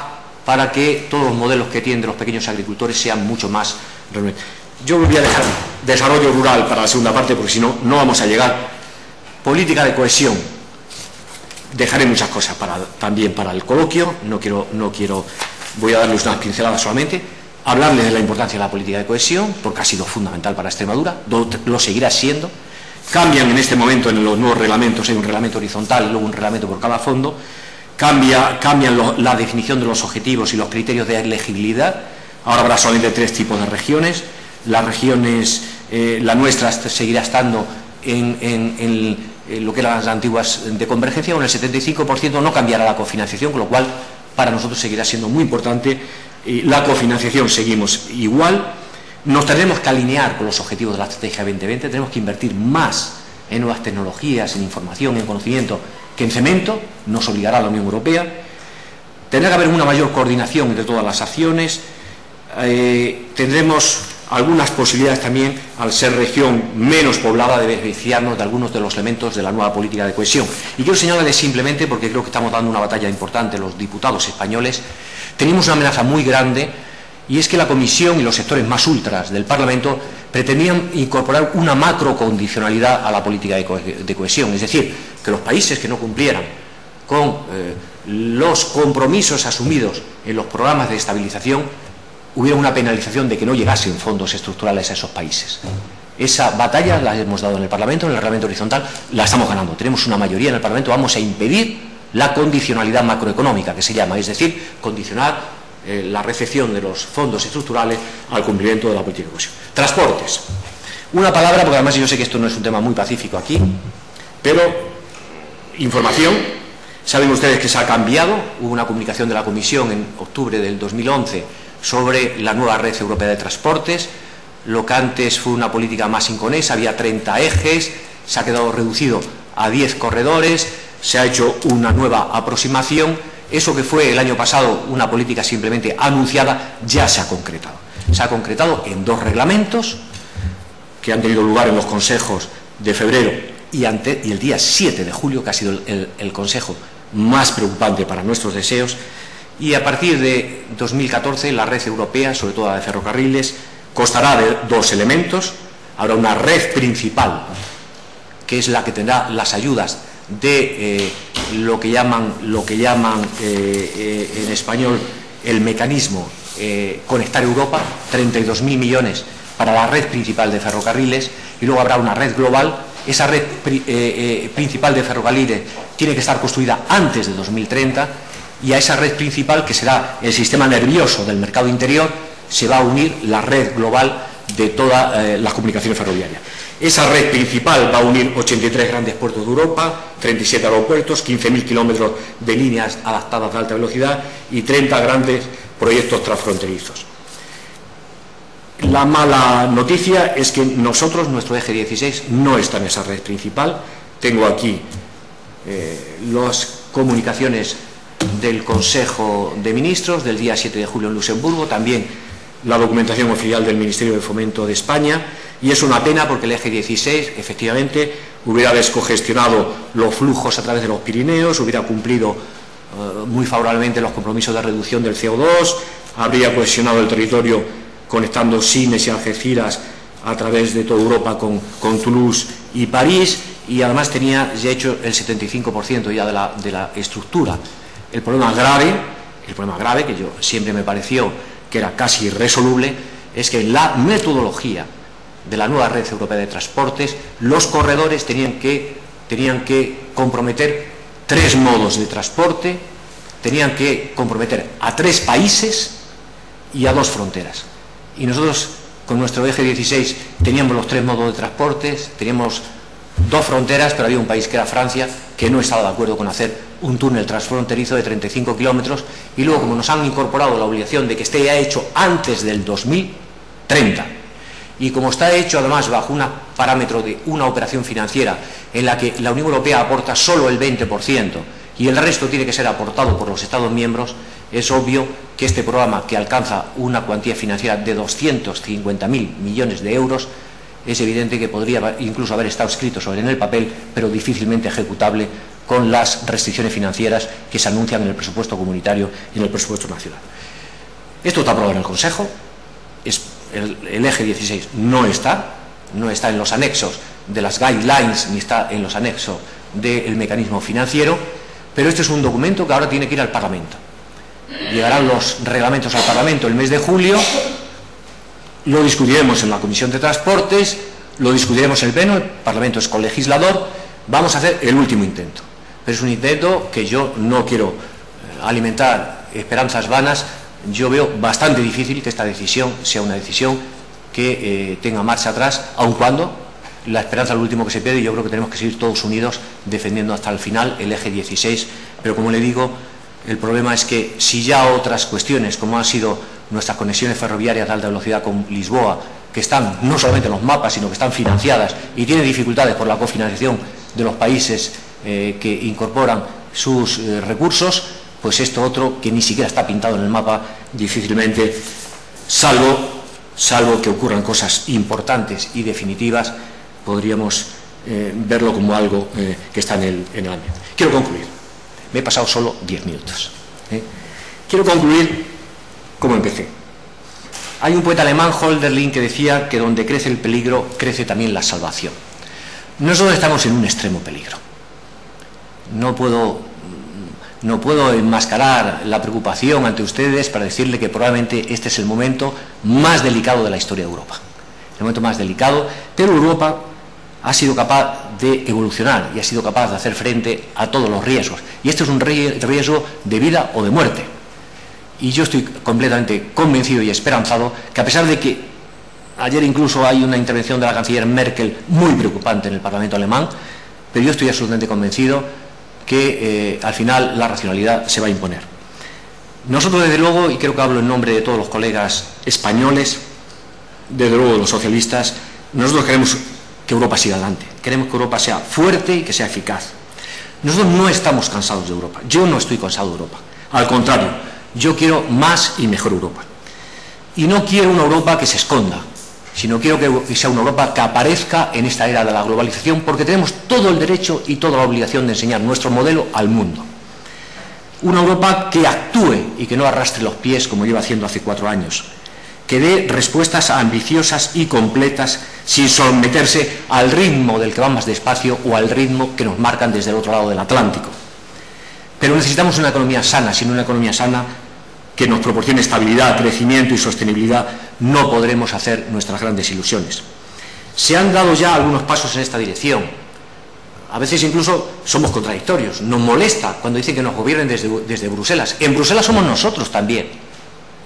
para que todos los modelos que tienen de los pequeños agricultores sean mucho más realmente. Yo voy a dejar desarrollo rural para la segunda parte porque si no, no vamos a llegar. Política de cohesión. Dejaré muchas cosas también para el coloquio, voy a darles unas pinceladas solamente, hablarles de la importancia de la política de cohesión, porque ha sido fundamental para Extremadura, lo seguirá siendo. Cambian en este momento en los nuevos reglamentos, hay un reglamento horizontal y luego un reglamento por cada fondo, cambian la definición de los objetivos y los criterios de elegibilidad. Ahora habrá solamente 3 tipos de regiones, las regiones, la nuestra seguirá estando en lo que eran las antiguas de convergencia, con el 75% no cambiará la cofinanciación, con lo cual para nosotros seguirá siendo muy importante. La cofinanciación seguimos igual, nos tendremos que alinear con los objetivos de la Estrategia 2020, tenemos que invertir más en nuevas tecnologías, en información, en conocimiento, que en cemento, nos obligará la Unión Europea. Tendrá que haber una mayor coordinación entre todas las acciones, tendremos algunas posibilidades también, al ser región menos poblada, de beneficiarnos de algunos de los elementos de la nueva política de cohesión. Y quiero señalarles simplemente, porque creo que estamos dando una batalla importante los diputados españoles, tenemos una amenaza muy grande, y es que la Comisión y los sectores más ultras del Parlamento pretendían incorporar una macrocondicionalidad a la política de cohesión, es decir, que los países que no cumplieran con los compromisos asumidos en los programas de estabilización hubiera una penalización de que no llegasen fondos estructurales a esos países. Esa batalla la hemos dado en el Parlamento, en el reglamento horizontal, la estamos ganando. Tenemos una mayoría en el Parlamento, vamos a impedir la condicionalidad macroeconómica, que se llama, es decir, condicionar la recepción de los fondos estructurales al cumplimiento de la política de cohesión. Transportes. Una palabra, porque además yo sé que esto no es un tema muy pacífico aquí, pero información. Saben ustedes que se ha cambiado, hubo una comunicación de la Comisión en octubre del 2011 sobre la nueva red europea de transportes. Lo que antes fue una política más inconesa, había 30 ejes, se ha quedado reducido a 10 corredores, se ha hecho una nueva aproximación. Eso que fue el año pasado una política simplemente anunciada, ya se ha concretado. Se ha concretado en 2 reglamentos que han tenido lugar en los consejos de febrero y el día 7 de julio, que ha sido el consejo más preocupante para nuestros deseos. Y a partir de 2014 la red europea, sobre todo la de ferrocarriles, constará de 2 elementos. Habrá una red principal, que es la que tendrá las ayudas de lo que llaman en español el mecanismo Conectar Europa, 32.000 millones para la red principal de ferrocarriles, y luego habrá una red global. Esa red principal de ferrocarriles tiene que estar construida antes de 2030, y a esa red principal, que será el sistema nervioso del mercado interior, se va a unir la red global de todas las comunicaciones ferroviarias. Esa red principal va a unir 83 grandes puertos de Europa, 37 aeropuertos, 15.000 kilómetros de líneas adaptadas de alta velocidad y 30 grandes proyectos transfronterizos. La mala noticia es que nuestro eje 16, no está en esa red principal. Tengo aquí las comunicaciones del Consejo de Ministros del día 7 de julio en Luxemburgo, también la documentación oficial del Ministerio de Fomento de España, y es una pena porque el eje 16 efectivamente hubiera descongestionado los flujos a través de los Pirineos, hubiera cumplido muy favorablemente los compromisos de reducción del CO2, habría cohesionado el territorio conectando Sines y Algeciras a través de toda Europa con Toulouse y París, y además tenía ya hecho el 75% ya de la estructura. El problema grave, que yo siempre me pareció que era casi irresoluble, es que en la metodología de la nueva red europea de transportes, los corredores tenían que comprometer 3 modos de transporte, tenían que comprometer a 3 países y a 2 fronteras. Y nosotros, con nuestro eje 16, teníamos los 3 modos de transportes, teníamos 2 fronteras, pero había un país que era Francia, que no estaba de acuerdo con hacer un túnel transfronterizo de 35 kilómetros, y luego, como nos han incorporado la obligación de que esté ya hecho antes del 2030, y como está hecho además bajo un parámetro de una operación financiera en la que la Unión Europea aporta solo el 20% y el resto tiene que ser aportado por los Estados miembros, es obvio que este programa, que alcanza una cuantía financiera de 250.000 millones de euros, es evidente que podría incluso haber estado escrito sobre en el papel, pero difícilmente ejecutable con las restricciones financieras que se anuncian en el presupuesto comunitario y en el presupuesto nacional. Esto está aprobado en el Consejo. El eje 16 no está en los anexos de las guidelines ni está en los anexos del mecanismo financiero, pero este es un documento que ahora tiene que ir al Parlamento. Llegarán los reglamentos al Parlamento el mes de julio, lo discutiremos en la Comisión de Transportes, lo discutiremos en el Pleno, el Parlamento es colegislador, vamos a hacer el último intento. Pero es un intento que yo no quiero alimentar esperanzas vanas. Yo veo bastante difícil que esta decisión sea una decisión que tenga marcha atrás, aun cuando la esperanza es lo último que se pierde, y yo creo que tenemos que seguir todos unidos defendiendo hasta el final el eje 16, pero como le digo, el problema es que si ya otras cuestiones, como han sido nuestras conexiones ferroviarias de alta velocidad con Lisboa, que están no solamente en los mapas, sino que están financiadas y tienen dificultades por la cofinanciación de los países que incorporan sus recursos, pues esto otro, que ni siquiera está pintado en el mapa, difícilmente, salvo que ocurran cosas importantes y definitivas, podríamos verlo como algo que está en el ambiente. Quiero concluir. Me he pasado solo 10 minutos. Quiero concluir como empecé. Hay un poeta alemán, Hölderlin, que decía que donde crece el peligro, crece también la salvación. Nosotros estamos en un extremo peligro. No puedo enmascarar la preocupación ante ustedes para decirle que probablemente este es el momento más delicado de la historia de Europa. El momento más delicado, pero Europa ha sido capaz de evolucionar y ha sido capaz de hacer frente a todos los riesgos. Y este es un riesgo de vida o de muerte. Y yo estoy completamente convencido y esperanzado que, a pesar de que ayer incluso hay una intervención de la canciller Merkel muy preocupante en el Parlamento alemán, pero yo estoy absolutamente convencido que al final la racionalidad se va a imponer. Nosotros, desde luego, y creo que hablo en nombre de todos los colegas españoles, desde luego de los socialistas, nosotros queremos que Europa siga adelante, queremos que Europa sea fuerte y que sea eficaz. Nosotros no estamos cansados de Europa, yo no estoy cansado de Europa, al contrario, yo quiero más y mejor Europa. Y no quiero una Europa que se esconda, sino quiero que sea una Europa que aparezca en esta era de la globalización, porque tenemos todo el derecho y toda la obligación de enseñar nuestro modelo al mundo. Una Europa que actúe y que no arrastre los pies como lleva haciendo hace 4 años, que dé respuestas ambiciosas y completas sin someterse al ritmo del que va más despacio o al ritmo que nos marcan desde el otro lado del Atlántico. Pero necesitamos una economía sana. Sin una economía sana que nos proporcione estabilidad, crecimiento y sostenibilidad, no podremos hacer nuestras grandes ilusiones. Se han dado ya algunos pasos en esta dirección. A veces incluso somos contradictorios. Nos molesta cuando dicen que nos gobiernen desde Bruselas. En Bruselas somos nosotros también.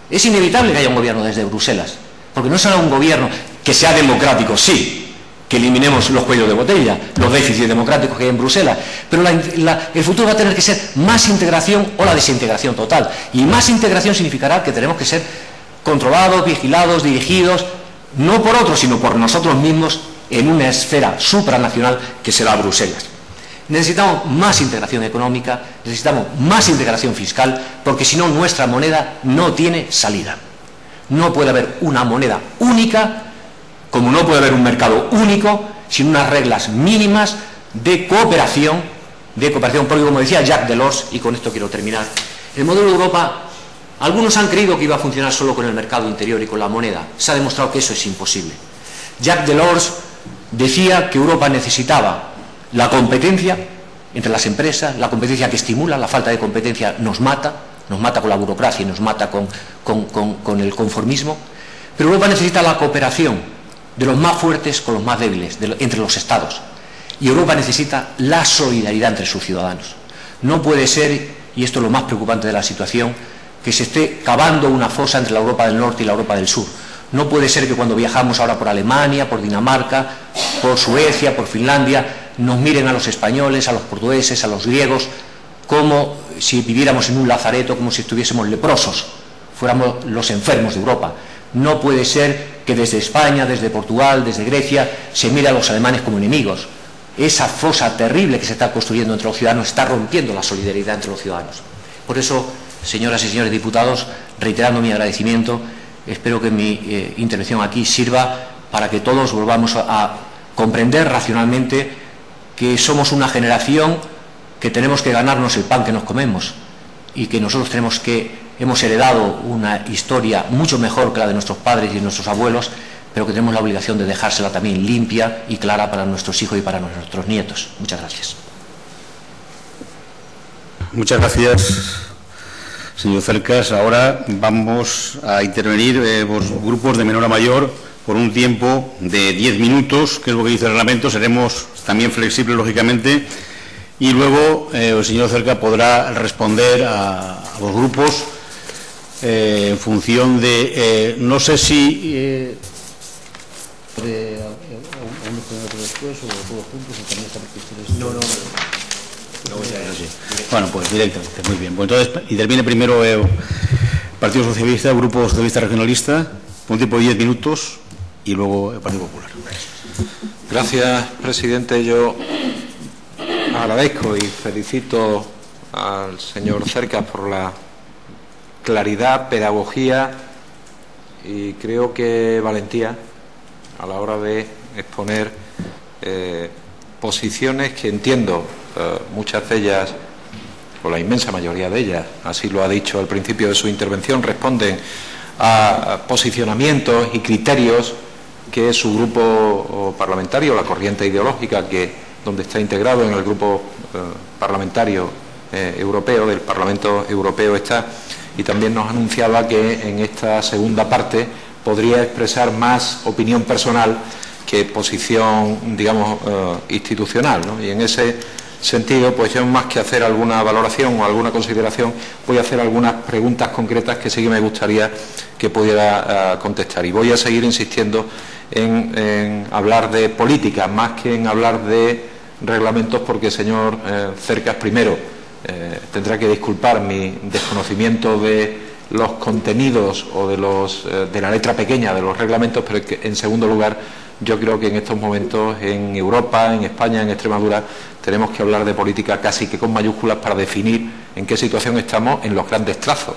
Es inevitable que haya un gobierno desde Bruselas, porque no será un gobierno que sea democrático, sí, que eliminemos los cuellos de botella, los déficits democráticos que hay en Bruselas, pero el futuro va a tener que ser más integración o la desintegración total. Y más integración significará que tenemos que ser controlados, vigilados, dirigidos, no por otros, sino por nosotros mismos, en una esfera supranacional que será Bruselas. Necesitamos más integración económica, necesitamos más integración fiscal, porque si no nuestra moneda no tiene salida. No puede haber una moneda única, como no puede haber un mercado único, sin unas reglas mínimas de cooperación, porque como decía Jacques Delors, y con esto quiero terminar, el modelo de Europa, algunos han creído que iba a funcionar solo con el mercado interior y con la moneda. Se ha demostrado que eso es imposible. Jacques Delors decía que Europa necesitaba la competencia entre las empresas, la competencia que estimula, la falta de competencia nos mata con la burocracia y nos mata con el conformismo, pero Europa necesita la cooperación de los más fuertes con los más débiles, entre los Estados, y Europa necesita la solidaridad entre sus ciudadanos. No puede ser, y esto es lo más preocupante de la situación, que se esté cavando una fosa entre la Europa del Norte y la Europa del Sur. No puede ser que cuando viajamos ahora por Alemania, por Dinamarca, por Suecia, por Finlandia, nos miren a los españoles, a los portugueses, a los griegos, como si viviéramos en un lazareto, como si estuviésemos leprosos, fuéramos los enfermos de Europa. No puede ser que desde España, desde Portugal, desde Grecia, se mire a los alemanes como enemigos. Esa fosa terrible que se está construyendo entre los ciudadanos está rompiendo la solidaridad entre los ciudadanos. Por eso, señoras y señores diputados, reiterando mi agradecimiento, espero que mi intervención aquí sirva para que todos volvamos a comprender racionalmente que somos una generación que tenemos que ganarnos el pan que nos comemos y que nosotros hemos heredado una historia mucho mejor que la de nuestros padres y de nuestros abuelos, pero que tenemos la obligación de dejársela también limpia y clara para nuestros hijos y para nuestros nietos. Muchas gracias. Muchas gracias, señor Cercas. Ahora vamos a intervenir los grupos de menor a mayor por un tiempo de 10 minutos, que es lo que dice el reglamento. Seremos también flexibles, lógicamente, y luego el señor Cercas podrá responder a los grupos en función de, no sé si bueno, pues directamente, muy bien. Pues entonces interviene primero el Partido Socialista, el Grupo Socialista Regionalista, por un tiempo de 10 minutos, y luego el Partido Popular. Gracias, presidente. Yo agradezco y felicito al señor Cercas por la claridad, pedagogía y creo que valentía a la hora de exponer posiciones que entiendo, muchas de ellas, o la inmensa mayoría de ellas, así lo ha dicho al principio de su intervención, responden a posicionamientos y criterios que su grupo parlamentario, la corriente ideológica donde está integrado en el grupo parlamentario europeo, del Parlamento Europeo está, y también nos anunciaba que en esta segunda parte podría expresar más opinión personal que posición, digamos, institucional, ¿no? Y en ese sentido, pues yo más que hacer alguna valoración o alguna consideración, voy a hacer algunas preguntas concretas que sí que me gustaría que pudiera contestar. Y voy a seguir insistiendo en hablar de política, más que en hablar de reglamentos, porque, señor Cercas, primero tendrá que disculpar mi desconocimiento de los contenidos o de la letra pequeña de los reglamentos, pero que, en segundo lugar, yo creo que en estos momentos en Europa, en España, en Extremadura, tenemos que hablar de política casi que con mayúsculas para definir en qué situación estamos en los grandes trazos,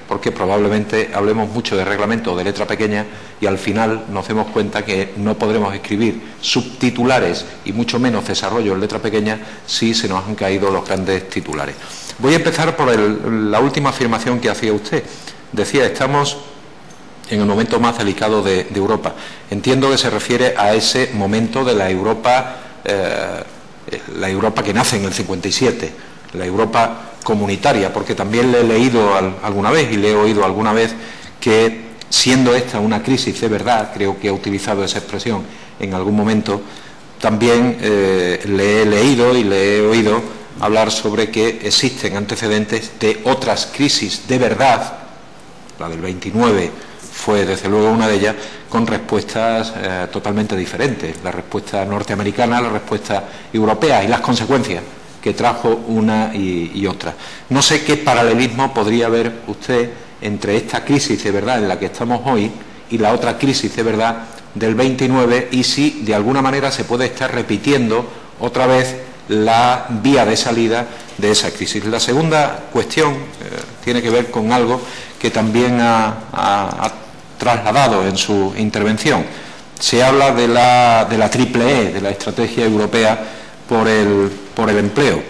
porque probablemente hablemos mucho de reglamento o de letra pequeña y al final nos demos cuenta que no podremos escribir subtitulares y mucho menos desarrollo en letra pequeña si se nos han caído los grandes titulares. Voy a empezar por la última afirmación que hacía usted. Decía, estamos en el momento más delicado de Europa. Entiendo que se refiere a ese momento de la Europa que nace en el 57, la Europa comunitaria, porque también le he leído alguna vez y le he oído alguna vez que, siendo esta una crisis de verdad, creo que ha utilizado esa expresión en algún momento, también le he leído y le he oído hablar sobre que existen antecedentes de otras crisis de verdad. La del 29 fue desde luego una de ellas, con respuestas totalmente diferentes, la respuesta norteamericana, la respuesta europea y las consecuencias que trajo una y otra. No sé qué paralelismo podría haber usted entre esta crisis de verdad en la que estamos hoy y la otra crisis de verdad del 29, y si de alguna manera se puede estar repitiendo otra vez la vía de salida de esa crisis. La segunda cuestión tiene que ver con algo que también ha trasladado en su intervención. Se habla de la triple E, de la Estrategia Europea por el Empleo.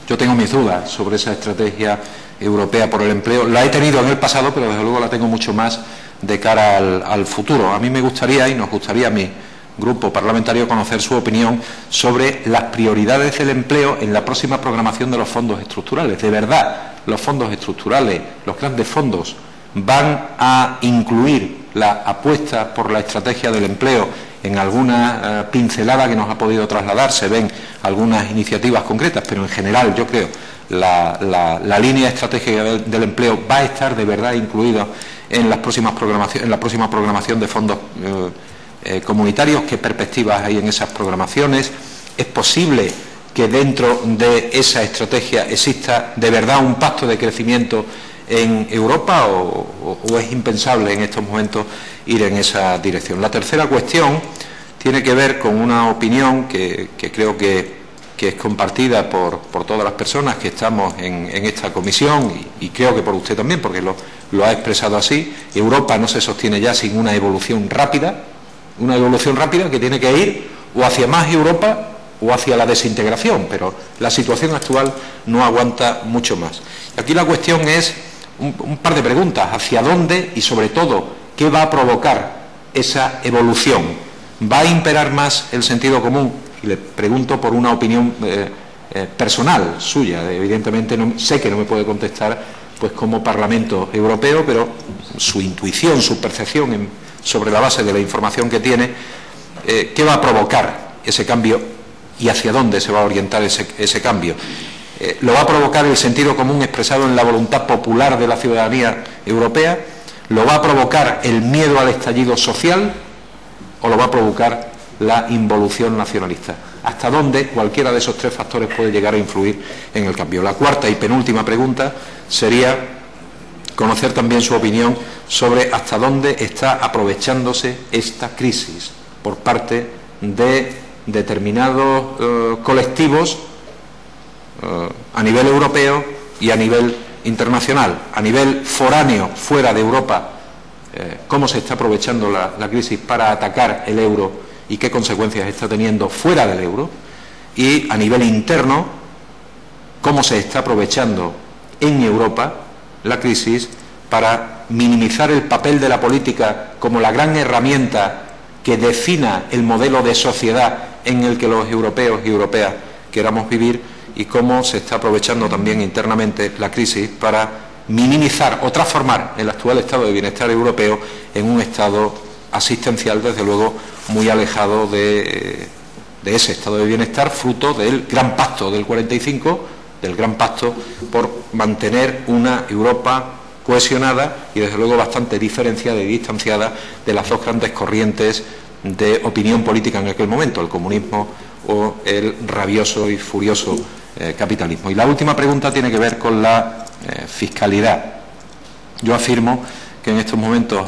Yo tengo mis dudas sobre esa Estrategia Europea por el Empleo. La he tenido en el pasado, pero desde luego la tengo mucho más de cara al futuro. A mí me gustaría, y nos gustaría a mi grupo parlamentario, conocer su opinión sobre las prioridades del empleo en la próxima programación de los fondos estructurales. ¿De verdad los fondos estructurales, los grandes fondos, van a incluir la apuesta por la estrategia del empleo? En alguna pincelada que nos ha podido trasladar se ven algunas iniciativas concretas, pero en general yo creo la línea estratégica del empleo va a estar de verdad incluida en la próxima programación de fondos comunitarios. ¿Qué perspectivas hay en esas programaciones? ¿Es posible que dentro de esa estrategia exista de verdad un pacto de crecimiento en Europa o es impensable en estos momentos ir en esa dirección? La tercera cuestión tiene que ver con una opinión que creo que es compartida por todas las personas que estamos en esta comisión y creo que por usted también, porque lo ha expresado así. Europa no se sostiene ya sin una evolución rápida que tiene que ir o hacia más Europa o hacia la desintegración, pero la situación actual no aguanta mucho más. Y aquí la cuestión es un par de preguntas: ¿hacia dónde y sobre todo qué va a provocar esa evolución? ¿Va a imperar más el sentido común? Y le pregunto por una opinión personal suya. Evidentemente sé que no me puede contestar pues como Parlamento Europeo, pero su intuición, su percepción sobre la base de la información que tiene, ¿qué va a provocar ese cambio y hacia dónde se va a orientar ese cambio? ¿Lo va a provocar el sentido común expresado en la voluntad popular de la ciudadanía europea? ¿Lo va a provocar el miedo al estallido social o lo va a provocar la involución nacionalista? ¿Hasta dónde cualquiera de esos tres factores puede llegar a influir en el cambio? La cuarta y penúltima pregunta sería conocer también su opinión sobre hasta dónde está aprovechándose esta crisis por parte de determinados colectivos a nivel europeo y a nivel internacional. A nivel foráneo, fuera de Europa, cómo se está aprovechando la crisis para atacar el euro y qué consecuencias está teniendo fuera del euro, y a nivel interno, cómo se está aprovechando en Europa la crisis para minimizar el papel de la política como la gran herramienta que defina el modelo de sociedad en el que los europeos y europeas queramos vivir, y cómo se está aprovechando también internamente la crisis para minimizar o transformar el actual estado de bienestar europeo en un estado asistencial, desde luego muy alejado de ese estado de bienestar, fruto del gran pacto del 45, del gran pacto por mantener una Europa cohesionada y desde luego bastante diferenciada y distanciada de las dos grandes corrientes de opinión política en aquel momento, el comunismo o el rabioso y furioso capitalismo. Y la última pregunta tiene que ver con la fiscalidad. Yo afirmo que en estos momentos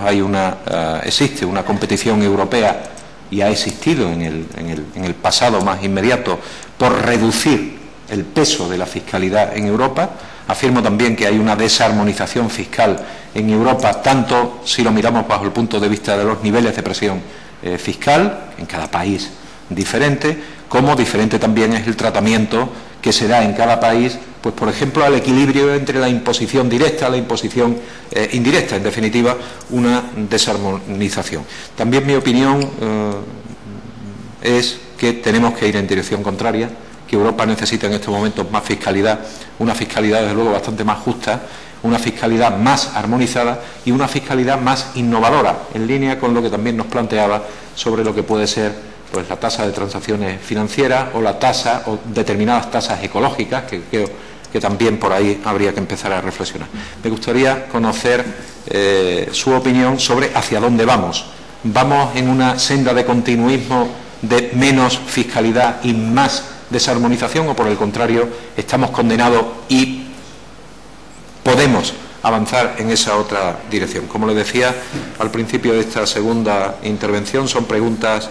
existe una competición europea, y ha existido en el pasado más inmediato, por reducir el peso de la fiscalidad en Europa. Afirmo también que hay una desarmonización fiscal en Europa, tanto si lo miramos bajo el punto de vista de los niveles de presión fiscal, en cada país diferente, como diferente también es el tratamiento que se da en cada país, pues por ejemplo al equilibrio entre la imposición directa y la imposición indirecta, en definitiva una desarmonización. También mi opinión es que tenemos que ir en dirección contraria, que Europa necesita en estos momentos más fiscalidad, una fiscalidad desde luego bastante más justa, una fiscalidad más armonizada y una fiscalidad más innovadora, en línea con lo que también nos planteaba sobre lo que puede ser pues la tasa de transacciones financieras o la tasa o determinadas tasas ecológicas, que creo que también por ahí habría que empezar a reflexionar. Me gustaría conocer su opinión sobre hacia dónde vamos. ¿Vamos en una senda de continuismo, de menos fiscalidad y más desarmonización, o por el contrario estamos condenados y podemos avanzar en esa otra dirección? Como le decía al principio de esta segunda intervención, son preguntas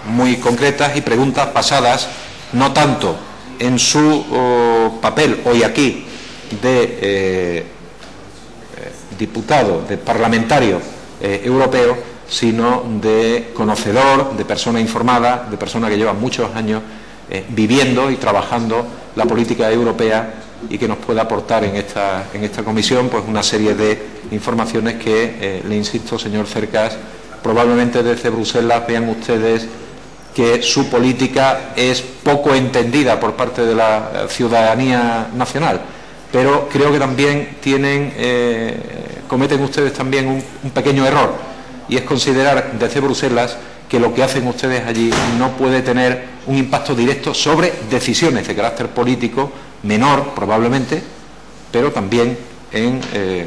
muy concretas y preguntas basadas no tanto en su papel hoy aquí de diputado, de parlamentario europeo, sino de conocedor, de persona informada, de persona que lleva muchos años viviendo y trabajando la política europea y que nos pueda aportar en esta comisión pues una serie de informaciones que, le insisto, señor Cercas, probablemente desde Bruselas vean ustedes que su política es poco entendida por parte de la ciudadanía nacional, pero creo que también cometen ustedes también un pequeño error, y es considerar desde Bruselas que lo que hacen ustedes allí no puede tener un impacto directo sobre decisiones de carácter político, menor probablemente, pero también en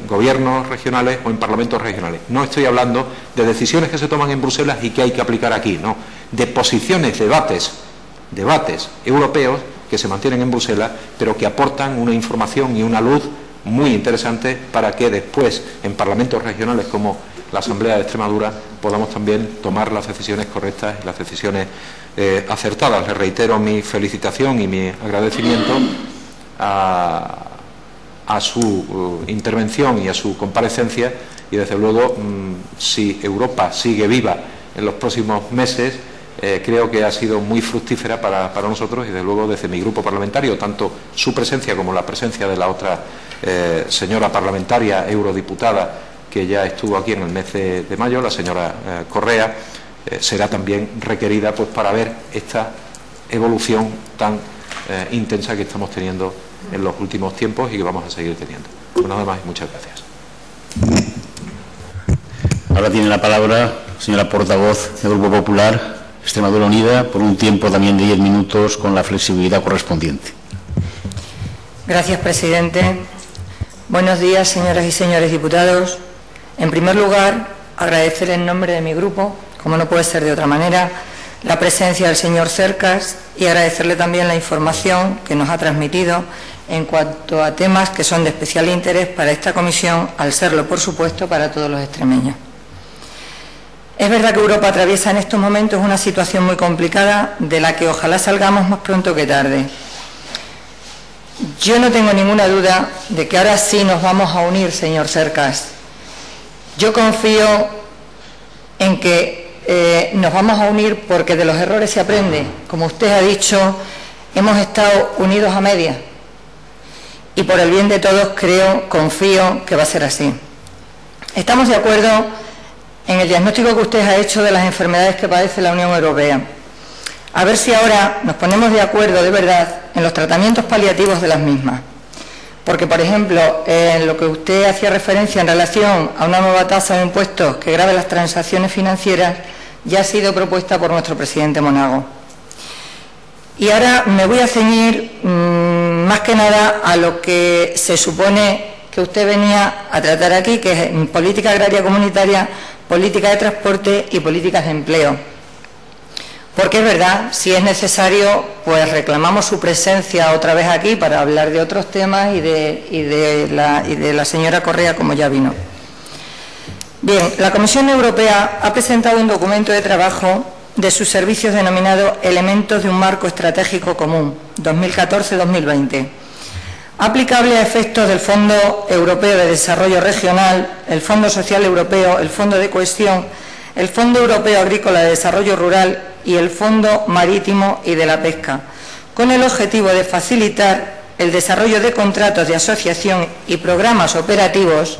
gobiernos regionales o en parlamentos regionales. No estoy hablando de decisiones que se toman en Bruselas y que hay que aplicar aquí, no, de posiciones, debates europeos que se mantienen en Bruselas, pero que aportan una información y una luz muy interesante para que después en parlamentos regionales como la Asamblea de Extremadura podamos también tomar las decisiones correctas y las decisiones acertadas. Les reitero mi felicitación y mi agradecimiento a su intervención y a su comparecencia, y desde luego si Europa sigue viva en los próximos meses, creo que ha sido muy fructífera para nosotros, y desde luego desde mi grupo parlamentario, tanto su presencia como la presencia de la otra señora parlamentaria eurodiputada que ya estuvo aquí en el mes de mayo, la señora Correa, será también requerida pues para ver esta evolución tan intensa que estamos teniendo en los últimos tiempos y que vamos a seguir teniendo. Pues nada más y muchas gracias. Ahora tiene la palabra señora portavoz del Grupo Popular, Extremadura Unida, por un tiempo también de 10 minutos con la flexibilidad correspondiente. Gracias, presidente. Buenos días, señoras y señores diputados. En primer lugar, agradecer en nombre de mi grupo, como no puede ser de otra manera, la presencia del señor Cercas y agradecerle también la información que nos ha transmitido en cuanto a temas que son de especial interés para esta comisión, al serlo, por supuesto, para todos los extremeños. Es verdad que Europa atraviesa en estos momentos una situación muy complicada, de la que ojalá salgamos más pronto que tarde. Yo no tengo ninguna duda de que ahora sí nos vamos a unir, señor Cercas. Yo confío en que nos vamos a unir porque de los errores se aprende. Como usted ha dicho, hemos estado unidos a medias. Y por el bien de todos confío que va a ser así. Estamos de acuerdo en el diagnóstico que usted ha hecho de las enfermedades que padece la Unión Europea. A ver si ahora nos ponemos de acuerdo de verdad en los tratamientos paliativos de las mismas. Porque, por ejemplo, en lo que usted hacía referencia en relación a una nueva tasa de impuestos que grave las transacciones financieras, ya ha sido propuesta por nuestro presidente Monago. Y ahora me voy a ceñir más que nada a lo que se supone que usted venía a tratar aquí, que es política agraria comunitaria, política de transporte y políticas de empleo. Porque es verdad, si es necesario, pues reclamamos su presencia otra vez aquí para hablar de otros temas y de la señora Correa, como ya vino. Bien, la Comisión Europea ha presentado un documento de trabajo de sus servicios denominado Elementos de un marco estratégico común 2014-2020, aplicable a efectos del Fondo Europeo de Desarrollo Regional, el Fondo Social Europeo, el Fondo de Cohesión, el Fondo Europeo Agrícola de Desarrollo Rural y el Fondo Marítimo y de la Pesca, con el objetivo de facilitar el desarrollo de contratos de asociación y programas operativos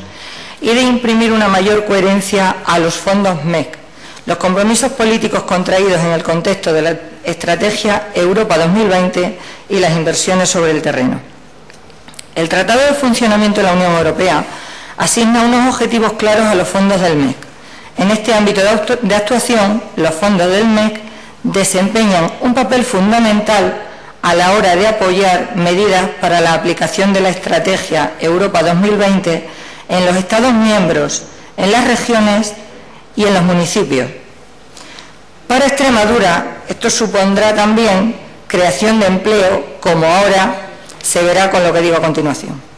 y de imprimir una mayor coherencia a los fondos MEC. Los compromisos políticos contraídos en el contexto de la Estrategia Europa 2020 y las inversiones sobre el terreno. El Tratado de Funcionamiento de la Unión Europea asigna unos objetivos claros a los fondos del MEC. En este ámbito de actuación, los fondos del MEC desempeñan un papel fundamental a la hora de apoyar medidas para la aplicación de la Estrategia Europa 2020 en los Estados miembros, en las regiones y en los municipios. Para Extremadura, esto supondrá también creación de empleo, como ahora se verá con lo que digo a continuación.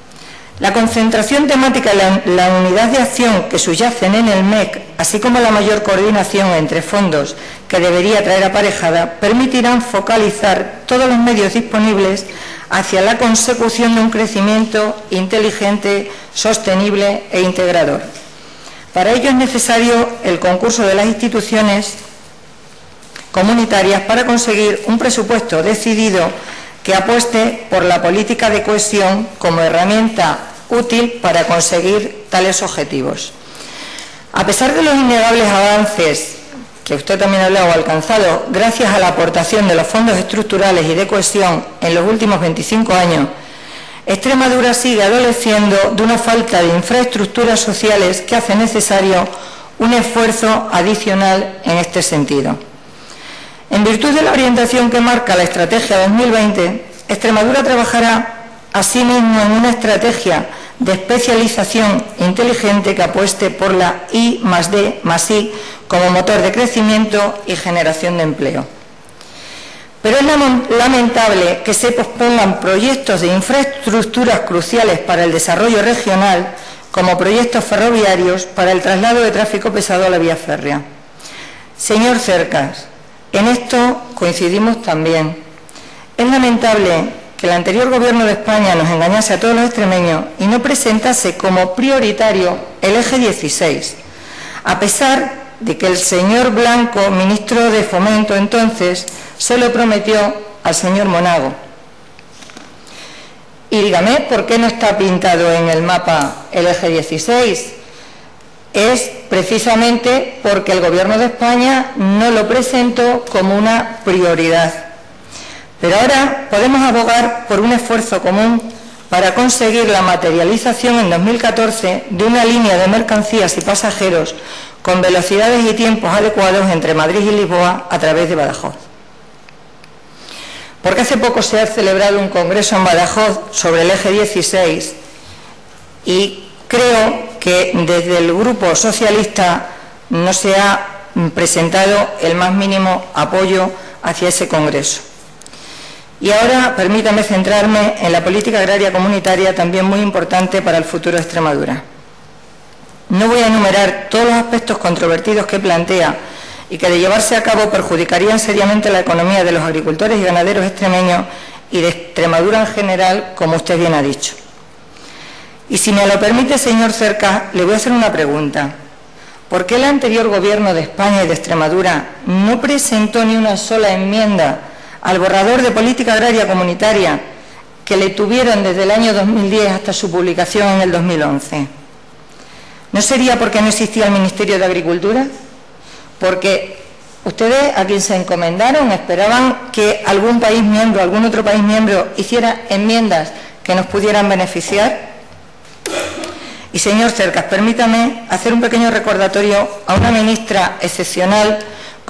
La concentración temática y la unidad de acción que subyacen en el MEC, así como la mayor coordinación entre fondos que debería traer aparejada, permitirán focalizar todos los medios disponibles hacia la consecución de un crecimiento inteligente, sostenible e integrador. Para ello es necesario el concurso de las instituciones comunitarias para conseguir un presupuesto decidido que apueste por la política de cohesión como herramienta útil para conseguir tales objetivos. A pesar de los innegables avances que usted también ha hablado alcanzado gracias a la aportación de los fondos estructurales y de cohesión en los últimos 25 años, Extremadura sigue adoleciendo de una falta de infraestructuras sociales que hace necesario un esfuerzo adicional en este sentido. En virtud de la orientación que marca la Estrategia 2020, Extremadura trabajará asimismo en una estrategia de especialización inteligente que apueste por la I+D+I como motor de crecimiento y generación de empleo. Pero es lamentable que se pospongan proyectos de infraestructuras cruciales para el desarrollo regional, como proyectos ferroviarios para el traslado de tráfico pesado a la vía férrea. Señor Cercas, en esto coincidimos también. Es lamentable que el anterior Gobierno de España nos engañase a todos los extremeños y no presentase como prioritario el eje 16, a pesar de que el señor Blanco, ministro de Fomento entonces, se lo prometió al señor Monago. Y dígame, ¿por qué no está pintado en el mapa el eje 16? Es precisamente porque el Gobierno de España no lo presentó como una prioridad. Pero ahora podemos abogar por un esfuerzo común para conseguir la materialización en 2014 de una línea de mercancías y pasajeros con velocidades y tiempos adecuados entre Madrid y Lisboa a través de Badajoz. Porque hace poco se ha celebrado un congreso en Badajoz sobre el eje 16 y creo que desde el Grupo Socialista no se ha presentado el más mínimo apoyo hacia ese congreso. Y ahora permítame centrarme en la política agraria comunitaria, también muy importante para el futuro de Extremadura. No voy a enumerar todos los aspectos controvertidos que plantea y que de llevarse a cabo perjudicarían seriamente la economía de los agricultores y ganaderos extremeños y de Extremadura en general, como usted bien ha dicho. Y si me lo permite, señor Cercas, le voy a hacer una pregunta. ¿Por qué el anterior Gobierno de España y de Extremadura no presentó ni una sola enmienda al borrador de política agraria comunitaria que le tuvieron desde el año 2010 hasta su publicación en el 2011? ¿No sería porque no existía el Ministerio de Agricultura? Porque ustedes, a quien se encomendaron, esperaban que algún país miembro, algún otro país miembro, hiciera enmiendas que nos pudieran beneficiar. Y, señor Cercas, permítame hacer un pequeño recordatorio a una ministra excepcional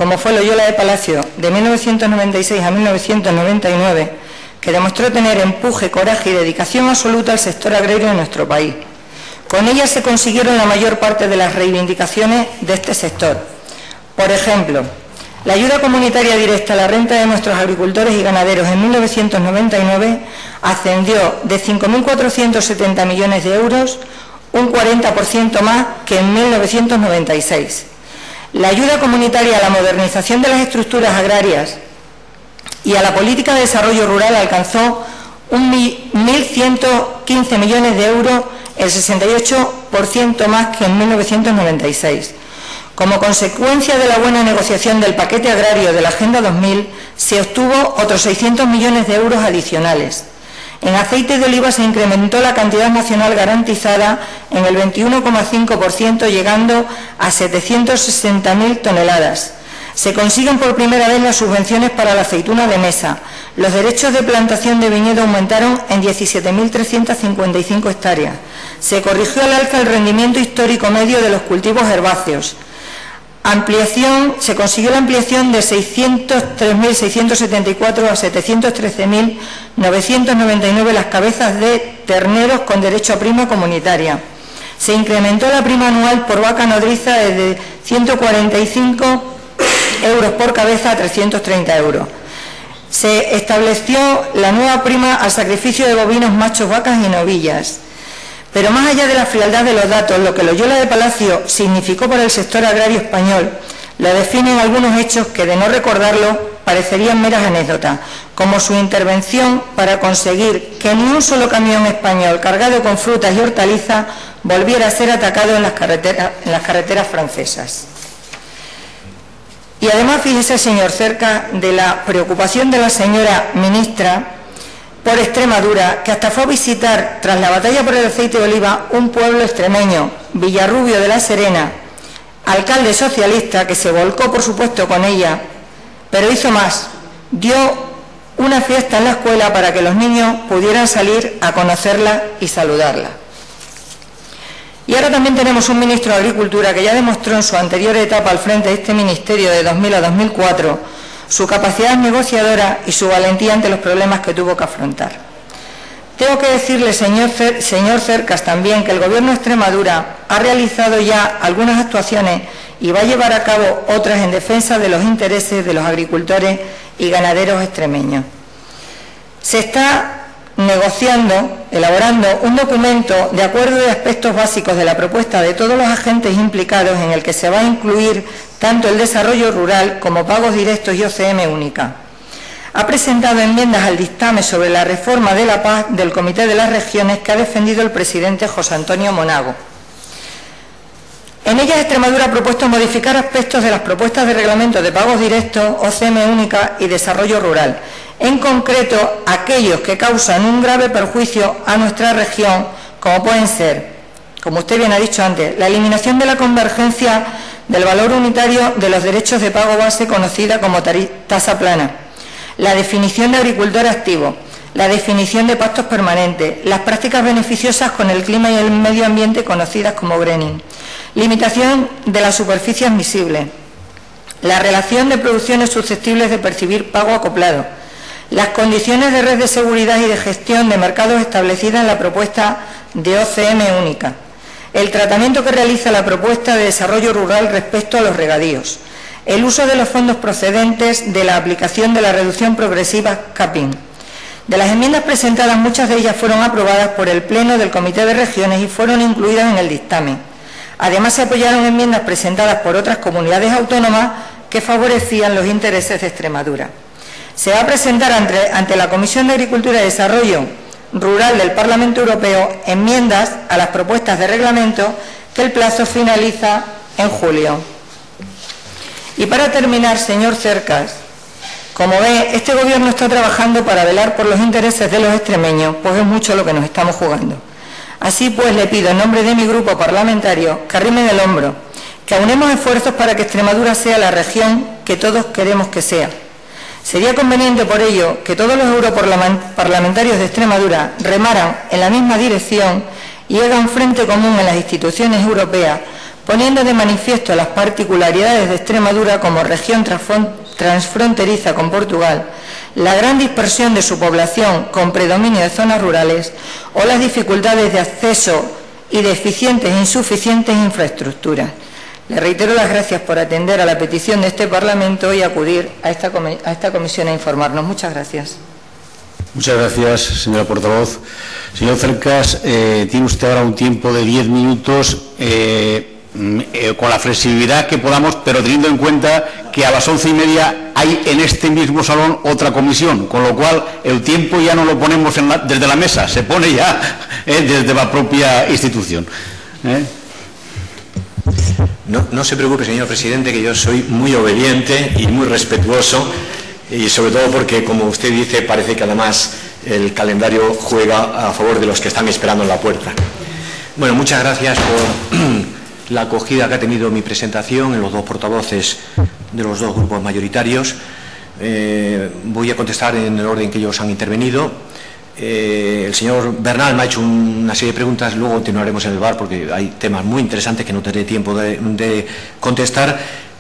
como fue Loyola de Palacio, de 1996 a 1999, que demostró tener empuje, coraje y dedicación absoluta al sector agrario de nuestro país. Con ella se consiguieron la mayor parte de las reivindicaciones de este sector. Por ejemplo, la ayuda comunitaria directa a la renta de nuestros agricultores y ganaderos en 1999 ascendió de 5.470 millones de euros, un 40% más que en 1996. La ayuda comunitaria a la modernización de las estructuras agrarias y a la política de desarrollo rural alcanzó 1.115 millones de euros, el 68% más que en 1996. Como consecuencia de la buena negociación del paquete agrario de la Agenda 2000, se obtuvo otros 600 millones de euros adicionales. En aceite de oliva se incrementó la cantidad nacional garantizada en el 21,5%, llegando a 760.000 toneladas. Se consiguen por primera vez las subvenciones para la aceituna de mesa. Los derechos de plantación de viñedo aumentaron en 17.355 hectáreas. Se corrigió al alza el rendimiento histórico medio de los cultivos herbáceos. Se consiguió la ampliación de 603.674 a 713.999 las cabezas de terneros con derecho a prima comunitaria. Se incrementó la prima anual por vaca nodriza desde 145 euros por cabeza a 330 euros. Se estableció la nueva prima al sacrificio de bovinos, machos, vacas y novillas. Pero más allá de la frialdad de los datos, lo que Loyola de Palacio significó para el sector agrario español, lo definen algunos hechos que, de no recordarlo, parecerían meras anécdotas, como su intervención para conseguir que ni un solo camión español cargado con frutas y hortalizas volviera a ser atacado en las carreteras francesas. Y además, fíjese, señor Cercas, de la preocupación de la señora ministra por Extremadura, que hasta fue a visitar, tras la batalla por el aceite de oliva, un pueblo extremeño, Villarrubio de la Serena, alcalde socialista, que se volcó, por supuesto, con ella, pero hizo más, dio una fiesta en la escuela para que los niños pudieran salir a conocerla y saludarla. Y ahora también tenemos un ministro de Agricultura que ya demostró en su anterior etapa al frente de este ministerio de 2000 a 2004 su capacidad negociadora y su valentía ante los problemas que tuvo que afrontar. Tengo que decirle, señor Cercas, también que el Gobierno de Extremadura ha realizado ya algunas actuaciones y va a llevar a cabo otras en defensa de los intereses de los agricultores y ganaderos extremeños. Se está elaborando un documento de acuerdo de aspectos básicos de la propuesta de todos los agentes implicados, en el que se va a incluir tanto el desarrollo rural como pagos directos y OCM única. Ha presentado enmiendas al dictamen sobre la reforma de la PAC del Comité de las Regiones que ha defendido el presidente José Antonio Monago. En ellas, Extremadura ha propuesto modificar aspectos de las propuestas de reglamento de pagos directos, OCM única y desarrollo rural, en concreto aquellos que causan un grave perjuicio a nuestra región, como pueden ser, como usted bien ha dicho antes, la eliminación de la convergencia del valor unitario de los derechos de pago base, conocida como tasa plana, la definición de agricultor activo, la definición de pastos permanentes, las prácticas beneficiosas con el clima y el medio ambiente, conocidas como greening, limitación de las superficies admisibles, la relación de producciones susceptibles de percibir pago acoplado, las condiciones de red de seguridad y de gestión de mercados establecidas en la propuesta de OCM única, el tratamiento que realiza la propuesta de desarrollo rural respecto a los regadíos, el uso de los fondos procedentes de la aplicación de la reducción progresiva capping. De las enmiendas presentadas, muchas de ellas fueron aprobadas por el Pleno del Comité de Regiones y fueron incluidas en el dictamen. Además, se apoyaron enmiendas presentadas por otras comunidades autónomas que favorecían los intereses de Extremadura. Se va a presentar ante la Comisión de Agricultura y Desarrollo Rural del Parlamento Europeo enmiendas a las propuestas de reglamento, que el plazo finaliza en julio. Y para terminar, señor Cercas, como ve, este Gobierno está trabajando para velar por los intereses de los extremeños, pues es mucho lo que nos estamos jugando. Así pues, le pido en nombre de mi grupo parlamentario que arrimen el hombro, que aunemos esfuerzos para que Extremadura sea la región que todos queremos que sea. Sería conveniente, por ello, que todos los europarlamentarios de Extremadura remaran en la misma dirección y hagan frente común en las instituciones europeas, poniendo de manifiesto las particularidades de Extremadura como región transfronteriza con Portugal, la gran dispersión de su población con predominio de zonas rurales o las dificultades de acceso y deficientes e insuficientes infraestructuras. Le reitero las gracias por atender a la petición de este Parlamento y acudir a esta comisión a informarnos. Muchas gracias. Muchas gracias, señora portavoz. Señor Cercas, tiene usted ahora un tiempo de 10 minutos con la flexibilidad que podamos, pero teniendo en cuenta que a las 11:30 hay en este mismo salón otra comisión, con lo cual el tiempo ya no lo ponemos desde la mesa, se pone ya desde la propia institución. No se preocupe, señor presidente, que yo soy muy obediente y muy respetuoso, y sobre todo porque, como usted dice, parece que además el calendario juega a favor de los que están esperando en la puerta. Bueno, muchas gracias por la acogida que ha tenido mi presentación en los dos portavoces de los dos grupos mayoritarios. Voy a contestar en el orden que ellos han intervenido. El señor Bernal me ha hecho una serie de preguntas, luego continuaremos en el bar porque hay temas muy interesantes que no tendré tiempo de contestar,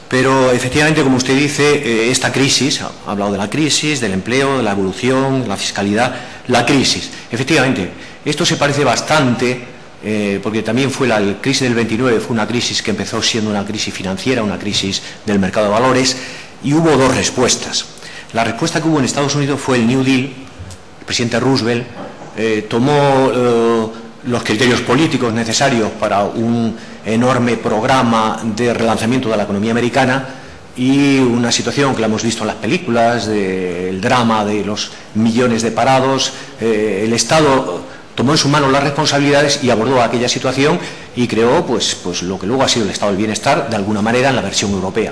pero efectivamente, como usted dice, esta crisis, ha hablado de la crisis, del empleo, de la evolución, de la fiscalidad, la crisis. Efectivamente, esto se parece bastante, porque también fue la crisis del 29, fue una crisis que empezó siendo una crisis financiera, una crisis del mercado de valores, y hubo dos respuestas. La respuesta que hubo en Estados Unidos fue el New Deal. El presidente Roosevelt tomó los criterios políticos necesarios para un enorme programa de relanzamiento de la economía americana y una situación que la hemos visto en las películas, del drama de los millones de parados. El Estado tomó en sus manos las responsabilidades y abordó aquella situación y creó pues lo que luego ha sido el Estado del Bienestar, de alguna manera, en la versión europea.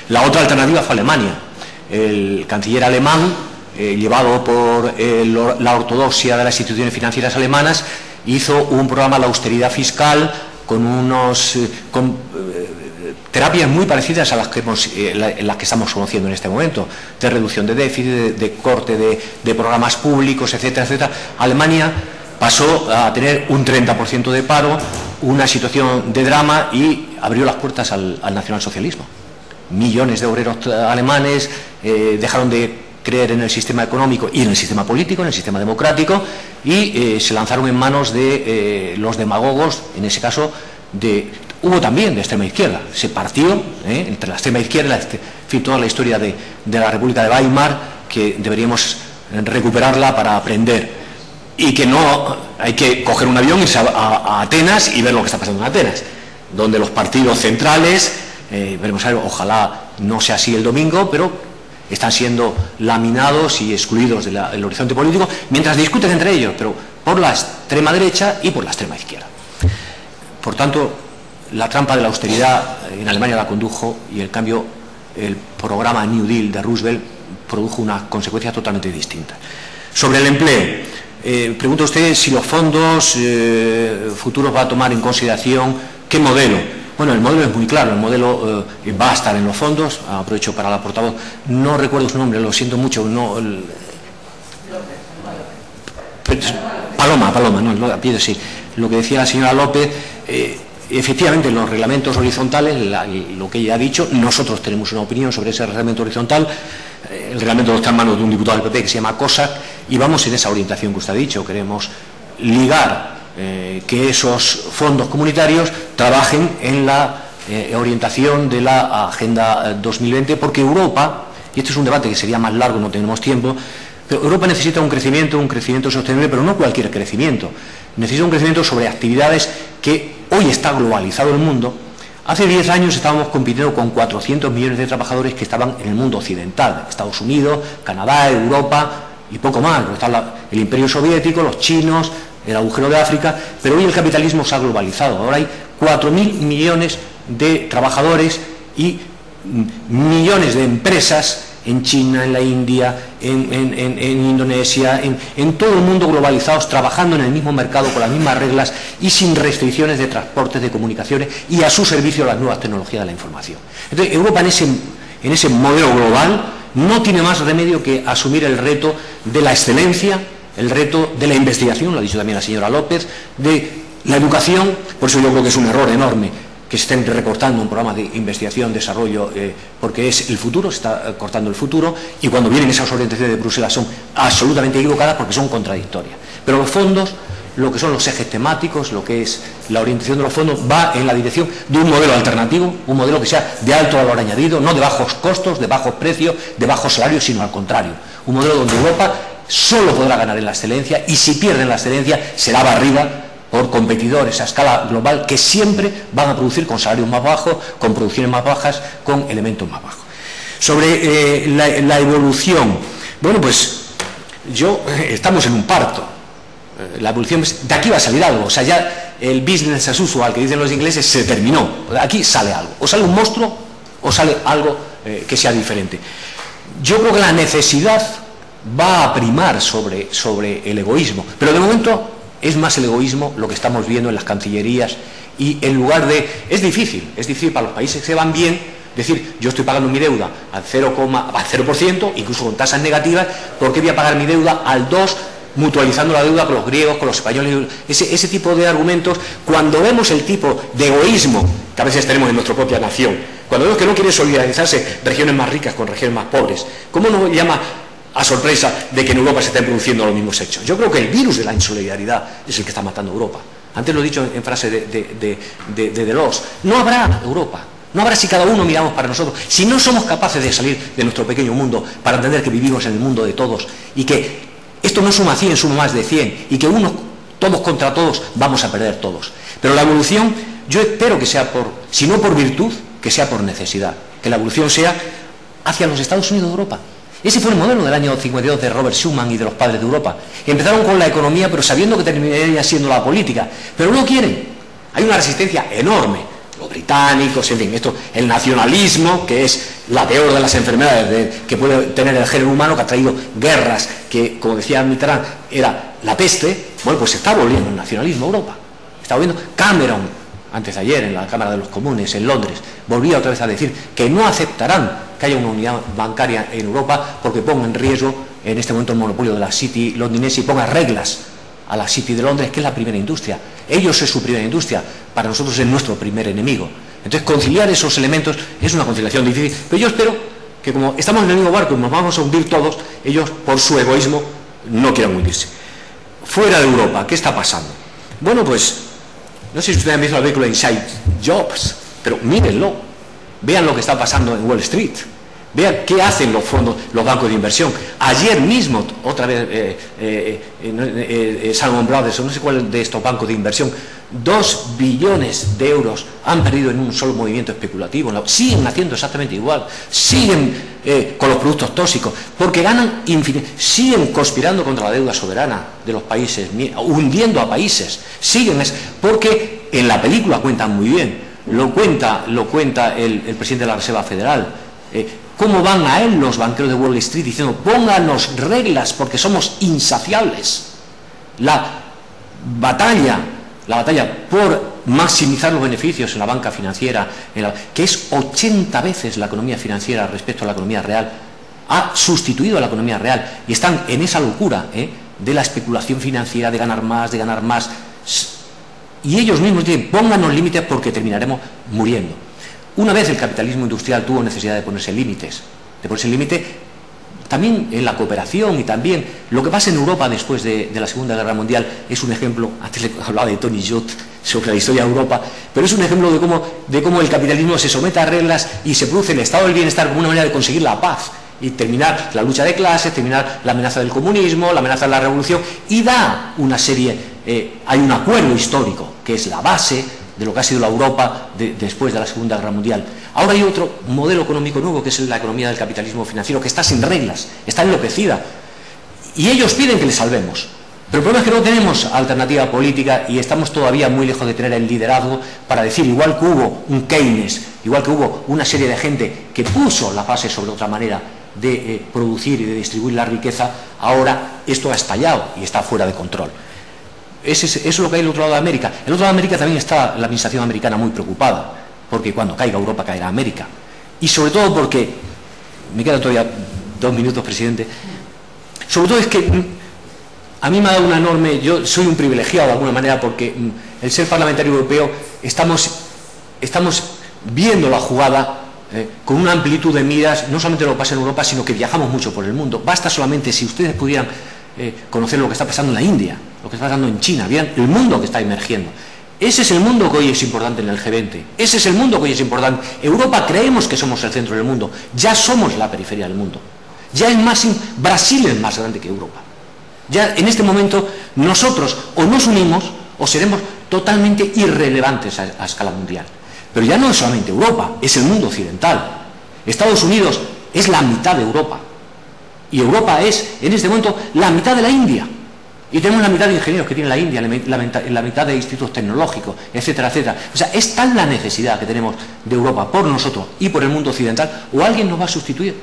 La otra alternativa fue Alemania. El canciller alemán, llevado por la ortodoxia de las instituciones financieras alemanas, hizo un programa de austeridad fiscal con terapias muy parecidas a las que estamos conociendo en este momento, de reducción de déficit, de corte de programas públicos, etcétera, etcétera. Alemania pasó a tener un 30% de paro, una situación de drama, y abrió las puertas al nacionalsocialismo. Millones de obreros alemanes dejaron de creer en el sistema económico y en el sistema político, en el sistema democrático, y se lanzaron en manos de los demagogos, en ese caso hubo también de extrema izquierda. Se partió entre la extrema izquierda, en fin, toda la historia de la República de Weimar, que deberíamos recuperarla para aprender, y que no hay que coger un avión, irse a Atenas y ver lo que está pasando en Atenas, donde los partidos centrales, veremos a ver, ojalá no sea así el domingo, pero están siendo laminados y excluidos del horizonte político, mientras discuten entre ellos, pero por la extrema derecha y por la extrema izquierda. Por tanto, la trampa de la austeridad en Alemania la condujo, y en cambio el programa New Deal de Roosevelt produjo unas consecuencias totalmente distintas. Sobre el empleo, pregunta usted si los fondos futuros va a tomar en consideración qué modelo. Bueno, el modelo es muy claro, el modelo va a estar en los fondos. Aprovecho para la portavoz, no recuerdo su nombre, lo siento mucho. No, Paloma, no, apellido sí. Lo que decía la señora López, efectivamente, los reglamentos horizontales, lo que ella ha dicho, nosotros tenemos una opinión sobre ese reglamento horizontal. El reglamento está en manos de un diputado del PP que se llama COSAC, y vamos en esa orientación que usted ha dicho. Queremos ligar que esos fondos comunitarios trabajen en la orientación de la Agenda 2020, porque Europa, y este es un debate que sería más largo, no tenemos tiempo, pero Europa necesita un crecimiento sostenible, pero no cualquier crecimiento. Necesita un crecimiento sobre actividades que hoy está globalizado el mundo. Hace 10 años estábamos compitiendo con 400 millones de trabajadores que estaban en el mundo occidental, Estados Unidos, Canadá, Europa y poco más. Está el Imperio Soviético, los chinos, el agujero de África, pero hoy el capitalismo se ha globalizado. Ahora hay 4.000 millones de trabajadores y millones de empresas en China, en la India, en Indonesia, en todo el mundo globalizados, trabajando en el mismo mercado con las mismas reglas y sin restricciones de transportes, de comunicaciones, y a su servicio las nuevas tecnologías de la información. Entonces, Europa en ese modelo global no tiene más remedio que asumir el reto de la excelencia, el reto de la investigación, lo ha dicho también la señora López, de la educación. Por eso yo creo que es un error enorme que se estén recortando un programa de investigación, desarrollo, porque es el futuro, se está cortando el futuro, y cuando vienen esas orientaciones de Bruselas son absolutamente equivocadas porque son contradictorias. Pero los fondos, lo que son los ejes temáticos, lo que es la orientación de los fondos, va en la dirección de un modelo alternativo, un modelo que sea de alto valor añadido, no de bajos costos, de bajos precios, de bajos salarios, sino al contrario. Un modelo donde Europa solo podrá ganar en la excelencia, y si pierde en la excelencia será barrida por competidores a escala global que siempre van a producir con salarios más bajos, con producciones más bajas, con elementos más bajos. Sobre la evolución, bueno, pues estamos en un parto. La evolución, de aquí va a salir algo. O sea, ya el business as usual que dicen los ingleses se terminó. Aquí sale algo. O sale un monstruo o sale algo que sea diferente. Yo creo que la necesidad va a primar sobre el egoísmo. Pero de momento es más el egoísmo lo que estamos viendo en las cancillerías, y en lugar de... Es difícil para los países que se van bien decir, yo estoy pagando mi deuda al 0%, incluso con tasas negativas, ¿por qué voy a pagar mi deuda al 2%? Mutualizando la deuda con los griegos, con los españoles, ese tipo de argumentos, cuando vemos el tipo de egoísmo que a veces tenemos en nuestra propia nación, cuando vemos que no quieren solidarizarse regiones más ricas con regiones más pobres, ¿cómo nos llama a sorpresa de que en Europa se estén produciendo los mismos hechos? Yo creo que el virus de la insolidaridad es el que está matando a Europa. Antes lo he dicho en frase de Delors, no habrá Europa. No habrá si cada uno miramos para nosotros, si no somos capaces de salir de nuestro pequeño mundo para entender que vivimos en el mundo de todos y que esto no suma 100, suma más de 100 y que unos todos contra todos vamos a perder todos. Pero la evolución, yo espero que sea si no por virtud, que sea por necesidad, que la evolución sea hacia los Estados Unidos de Europa. Ese fue el modelo del año 52 de Robert Schuman y de los padres de Europa. Empezaron con la economía, pero sabiendo que terminaría siendo la política. Pero no quieren. Hay una resistencia enorme. Los británicos, en fin, el nacionalismo, que es la peor de las enfermedades que puede tener el género humano, que ha traído guerras, que, como decía Mitterrand, era la peste. Bueno, pues se está volviendo el nacionalismo a Europa. Está volviendo Cameron, antes de ayer, en la Cámara de los Comunes, en Londres, volvía otra vez a decir que no aceptarán que haya una unidad bancaria en Europa porque ponga en riesgo, en este momento, el monopolio de la City londinense y ponga reglas a la City de Londres, que es la primera industria. Ellos es su primera industria, para nosotros es nuestro primer enemigo. Entonces, conciliar esos elementos es una conciliación difícil, pero yo espero que, como estamos en el mismo barco y nos vamos a hundir todos, ellos, por su egoísmo, no quieran hundirse. Fuera de Europa, ¿qué está pasando? Bueno, pues, no sé si ustedes han visto la película Inside Jobs, pero mírenlo, vean lo que está pasando en Wall Street. Vean qué hacen los fondos, los bancos de inversión. Ayer mismo, otra vez, Salomon Brothers, no sé cuál de estos bancos de inversión, 2 billones de euros han perdido en un solo movimiento especulativo. Siguen haciendo exactamente igual. Siguen con los productos tóxicos, porque ganan infinito. Siguen conspirando contra la deuda soberana de los países, hundiendo a países. Siguen, porque en la película cuentan muy bien. Lo cuenta el presidente de la Reserva Federal. ¿Cómo van a él los banqueros de Wall Street diciendo, pónganos reglas porque somos insaciables? La batalla por maximizar los beneficios en la banca financiera, que es 80 veces la economía financiera respecto a la economía real, ha sustituido a la economía real y están en esa locura de la especulación financiera, de ganar más, y ellos mismos dicen, pónganos límites porque terminaremos muriendo. Una vez el capitalismo industrial tuvo necesidad de ponerse límites, también en la cooperación y también lo que pasa en Europa después de la Segunda Guerra Mundial es un ejemplo. Antes le hablaba de Tony Judt sobre la historia de Europa, pero es un ejemplo de cómo el capitalismo se somete a reglas y se produce el estado del bienestar como una manera de conseguir la paz y terminar la lucha de clases, terminar la amenaza del comunismo, la amenaza de la revolución, y da una serie, hay un acuerdo histórico que es la base de lo que ha sido la Europa después de la Segunda Guerra Mundial. Ahora hay otro modelo económico nuevo, que es la economía del capitalismo financiero, que está sin reglas, está enloquecida. Y ellos piden que les salvemos. Pero el problema es que no tenemos alternativa política y estamos todavía muy lejos de tener el liderazgo para decir, igual que hubo un Keynes, igual que hubo una serie de gente que puso la base sobre otra manera de producir y de distribuir la riqueza, ahora esto ha estallado y está fuera de control. Eso es lo que hay en el otro lado de América. En el otro lado de América también está la administración americana muy preocupada, porque cuando caiga Europa caerá América. Y sobre todo porque, me quedan todavía 2 minutos, presidente, sobre todo es que a mí me ha dado una enorme, yo soy un privilegiado de alguna manera porque el ser parlamentario europeo estamos viendo la jugada con una amplitud de miras, no solamente lo que pasa en Europa, sino que viajamos mucho por el mundo. Basta solamente si ustedes pudieran conocer lo que está pasando en la India, lo que está pasando en China, vean el mundo que está emergiendo. Ese es el mundo que hoy es importante en el G20, ese es el mundo que hoy es importante. Europa creemos que somos el centro del mundo, ya somos la periferia del mundo, ya es Brasil es más grande que Europa. Ya en este momento nosotros o nos unimos o seremos totalmente irrelevantes a escala mundial. Pero ya no es solamente Europa, es el mundo occidental. Estados Unidos es la mitad de Europa. Y Europa es, en este momento, la mitad de la India. Y tenemos la mitad de ingenieros que tiene la India, la mitad de institutos tecnológicos, etcétera, etcétera. O sea, es tal la necesidad que tenemos de Europa por nosotros y por el mundo occidental, o alguien nos va a sustituir.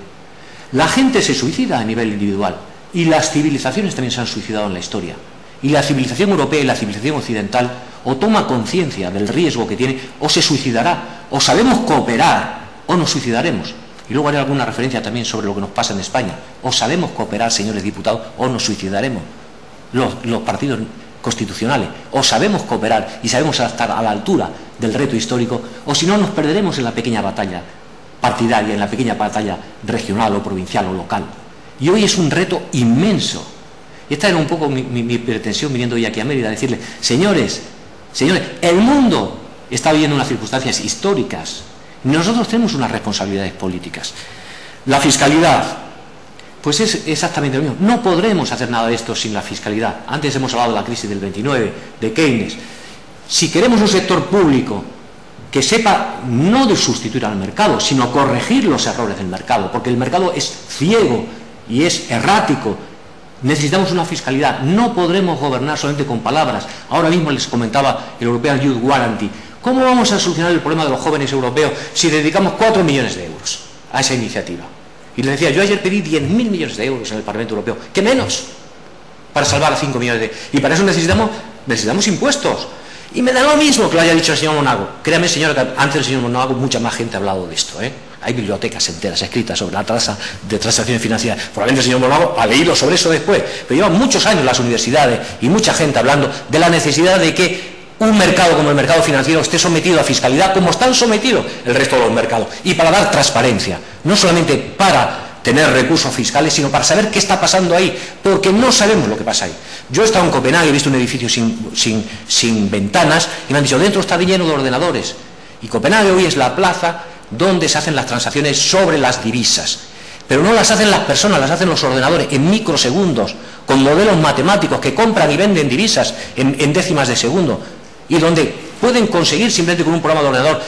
La gente se suicida a nivel individual y las civilizaciones también se han suicidado en la historia. Y la civilización europea y la civilización occidental o toma conciencia del riesgo que tiene o se suicidará. O sabemos cooperar o nos suicidaremos. Y luego haré alguna referencia también sobre lo que nos pasa en España. O sabemos cooperar, señores diputados, o nos suicidaremos. Los partidos constitucionales, o sabemos cooperar y sabemos estar a la altura del reto histórico, o si no nos perderemos en la pequeña batalla partidaria, en la pequeña batalla regional o provincial o local. Y hoy es un reto inmenso. Y esta era un poco mi pretensión viniendo hoy aquí a Mérida, decirle, señores, el mundo está viviendo unas circunstancias históricas. Nosotros tenemos unas responsabilidades políticas. La fiscalidad, pues es exactamente lo mismo. No podremos hacer nada de esto sin la fiscalidad. Antes hemos hablado de la crisis del 29, de Keynes. Si queremos un sector público que sepa no de sustituir al mercado, sino corregir los errores del mercado, porque el mercado es ciego y es errático, necesitamos una fiscalidad. No podremos gobernar solamente con palabras. Ahora mismo les comentaba el European Youth Guarantee. ¿Cómo vamos a solucionar el problema de los jóvenes europeos si dedicamos 4 millones de euros a esa iniciativa? Y les decía, yo ayer pedí 10.000 millones de euros en el Parlamento Europeo. ¿Qué menos? Para salvar a 5 millones de... Y para eso necesitamos impuestos. Y me da lo mismo que lo haya dicho el señor Monago. Créame, señora, que antes del señor Monago mucha más gente ha hablado de esto, ¿eh? Hay bibliotecas enteras escritas sobre la tasa de transacciones financieras. Probablemente el señor Monago ha leído sobre eso después. Pero llevan muchos años las universidades y mucha gente hablando de la necesidad de que un mercado como el mercado financiero esté sometido a fiscalidad como están sometidos el resto de los mercados. Y para dar transparencia, no solamente para tener recursos fiscales, sino para saber qué está pasando ahí, porque no sabemos lo que pasa ahí. Yo he estado en Copenhague, he visto un edificio sin ventanas, y me han dicho, dentro está lleno de ordenadores. Y Copenhague hoy es la plaza donde se hacen las transacciones sobre las divisas. Pero no las hacen las personas, las hacen los ordenadores, en microsegundos, con modelos matemáticos que compran y venden divisas en décimas de segundo, y donde pueden conseguir simplemente con un programa de ordenador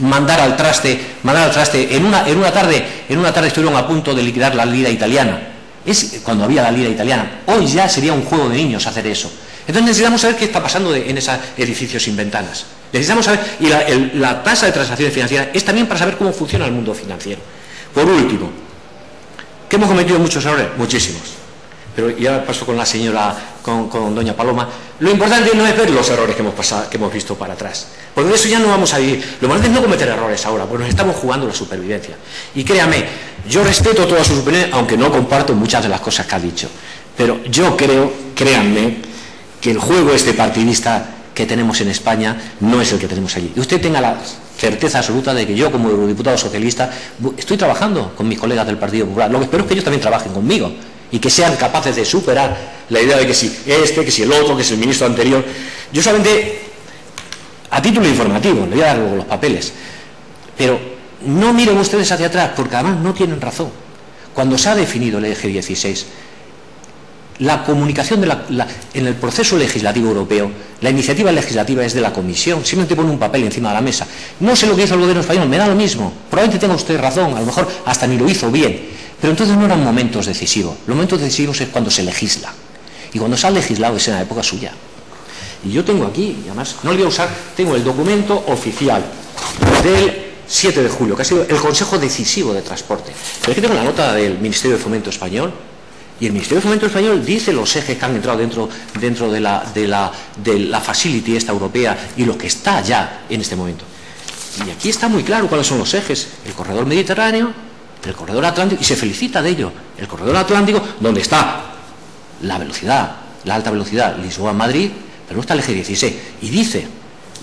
mandar al traste en una tarde estuvieron a punto de liquidar la lira italiana. Es cuando había la lira italiana. Hoy ya sería un juego de niños hacer eso. Entonces necesitamos saber qué está pasando en esos edificios sin ventanas. Necesitamos saber, y la tasa de transacciones financieras es también para saber cómo funciona el mundo financiero. Por último, ¿que hemos cometido muchos errores? Muchísimos. Pero ya paso con la señora, con doña Paloma. Lo importante no es ver los errores que hemos visto para atrás, porque de eso ya no vamos a vivir. Lo importante es no cometer errores ahora, porque nos estamos jugando la supervivencia. Y créame, yo respeto todas sus opiniones, aunque no comparto muchas de las cosas que ha dicho. Pero yo creo, créanme, que el juego este partidista que tenemos en España no es el que tenemos allí. Y usted tenga la certeza absoluta de que yo, como eurodiputado socialista, estoy trabajando con mis colegas del Partido Popular. Lo que espero es que ellos también trabajen conmigo y que sean capaces de superar la idea de que si que si el otro, que si el ministro anterior. Yo solamente, a título informativo, le voy a dar luego los papeles, pero no miren ustedes hacia atrás, porque además no tienen razón. Cuando se ha definido el eje 16, la comunicación en el proceso legislativo europeo, la iniciativa legislativa es de la Comisión, simplemente pone un papel encima de la mesa. No sé lo que hizo el gobierno español, me da lo mismo, probablemente tenga usted razón, a lo mejor hasta ni lo hizo bien. Pero entonces no eran momentos decisivos. Los momentos decisivos es cuando se legisla. Y cuando se ha legislado es en la época suya. Y yo tengo aquí, y además no lo voy a usar, tengo el documento oficial del 7 de julio, que ha sido el Consejo Decisivo de Transporte. Pero es que tengo la nota del Ministerio de Fomento Español, y el Ministerio de Fomento Español dice los ejes que han entrado dentro de la facility esta europea y lo que está ya en este momento. Y aquí está muy claro cuáles son los ejes. El corredor mediterráneo, el corredor atlántico, y se felicita de ello. El corredor atlántico, donde está la velocidad, la alta velocidad, Lisboa-Madrid, pero no está el eje 16. Y dice,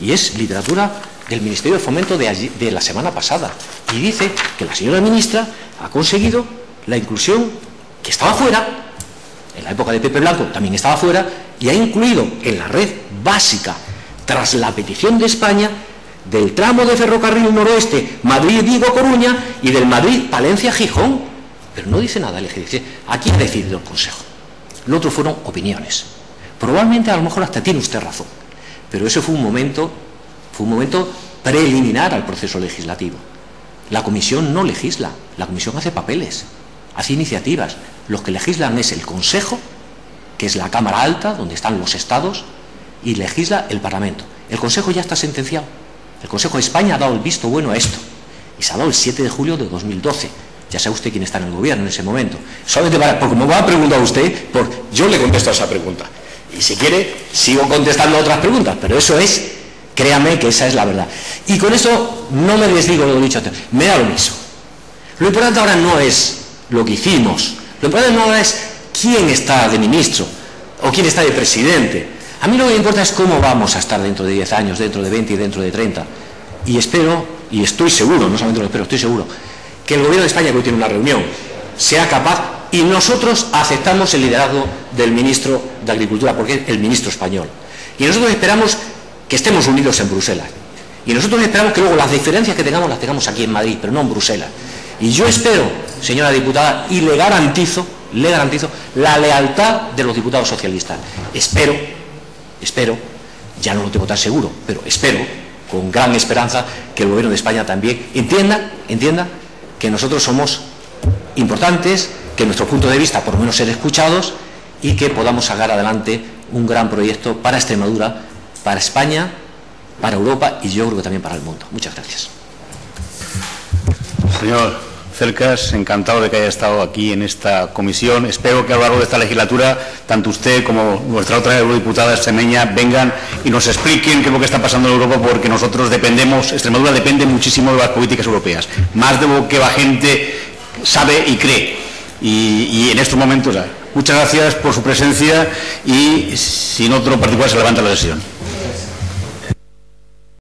y es literatura del Ministerio de Fomento de la semana pasada, y dice que la señora ministra ha conseguido la inclusión, que estaba fuera, en la época de Pepe Blanco también estaba fuera, y ha incluido en la red básica, tras la petición de España, del tramo de ferrocarril noroeste Madrid-Vigo-Coruña y del Madrid-Palencia-Gijón. Pero no dice nada el eje 16. Aquí ha decidido el Consejo. Lo otro fueron opiniones. Probablemente a lo mejor hasta tiene usted razón, pero ese fue un momento preliminar al proceso legislativo. La Comisión no legisla, la Comisión hace papeles, hace iniciativas. Los que legislan es el Consejo, que es la Cámara Alta, donde están los Estados, y legisla el Parlamento. El Consejo ya está sentenciado. El Consejo de España ha dado el visto bueno a esto, y se ha dado el 7 de julio de 2012. Ya sabe usted quién está en el gobierno en ese momento. Solamente porque me va a preguntar usted, yo le contesto a esa pregunta. Y si quiere, sigo contestando otras preguntas, pero eso es Créame que esa es la verdad. Y con eso no me desdigo de lo dicho antes, me da lo mismo. Lo importante ahora no es lo que hicimos, lo importante ahora es quién está de ministro o quién está de presidente. A mí lo que me importa es cómo vamos a estar dentro de 10 años, dentro de 20 y dentro de 30. Y espero, y estoy seguro, no solamente lo espero, estoy seguro, que el Gobierno de España, que hoy tiene una reunión, sea capaz, y nosotros aceptamos el liderazgo del ministro de Agricultura, porque es el ministro español. Y nosotros esperamos que estemos unidos en Bruselas. Y nosotros esperamos que luego las diferencias que tengamos las tengamos aquí en Madrid, pero no en Bruselas. Y yo espero, señora diputada, y le garantizo la lealtad de los diputados socialistas. Espero, ya no lo tengo tan seguro, pero espero, con gran esperanza, que el Gobierno de España también entienda que nosotros somos importantes, que nuestro punto de vista, por lo menos, ser escuchados y que podamos sacar adelante un gran proyecto para Extremadura, para España, para Europa y yo creo que también para el mundo. Muchas gracias. Señor Cercas, encantado de que haya estado aquí en esta comisión. Espero que a lo largo de esta legislatura, tanto usted como nuestra otra eurodiputada extremeña vengan y nos expliquen qué es lo que está pasando en Europa, porque nosotros dependemos, Extremadura depende muchísimo de las políticas europeas, más de lo que la gente sabe y cree. Y en estos momentos, muchas gracias por su presencia y sin otro particular se levanta la sesión.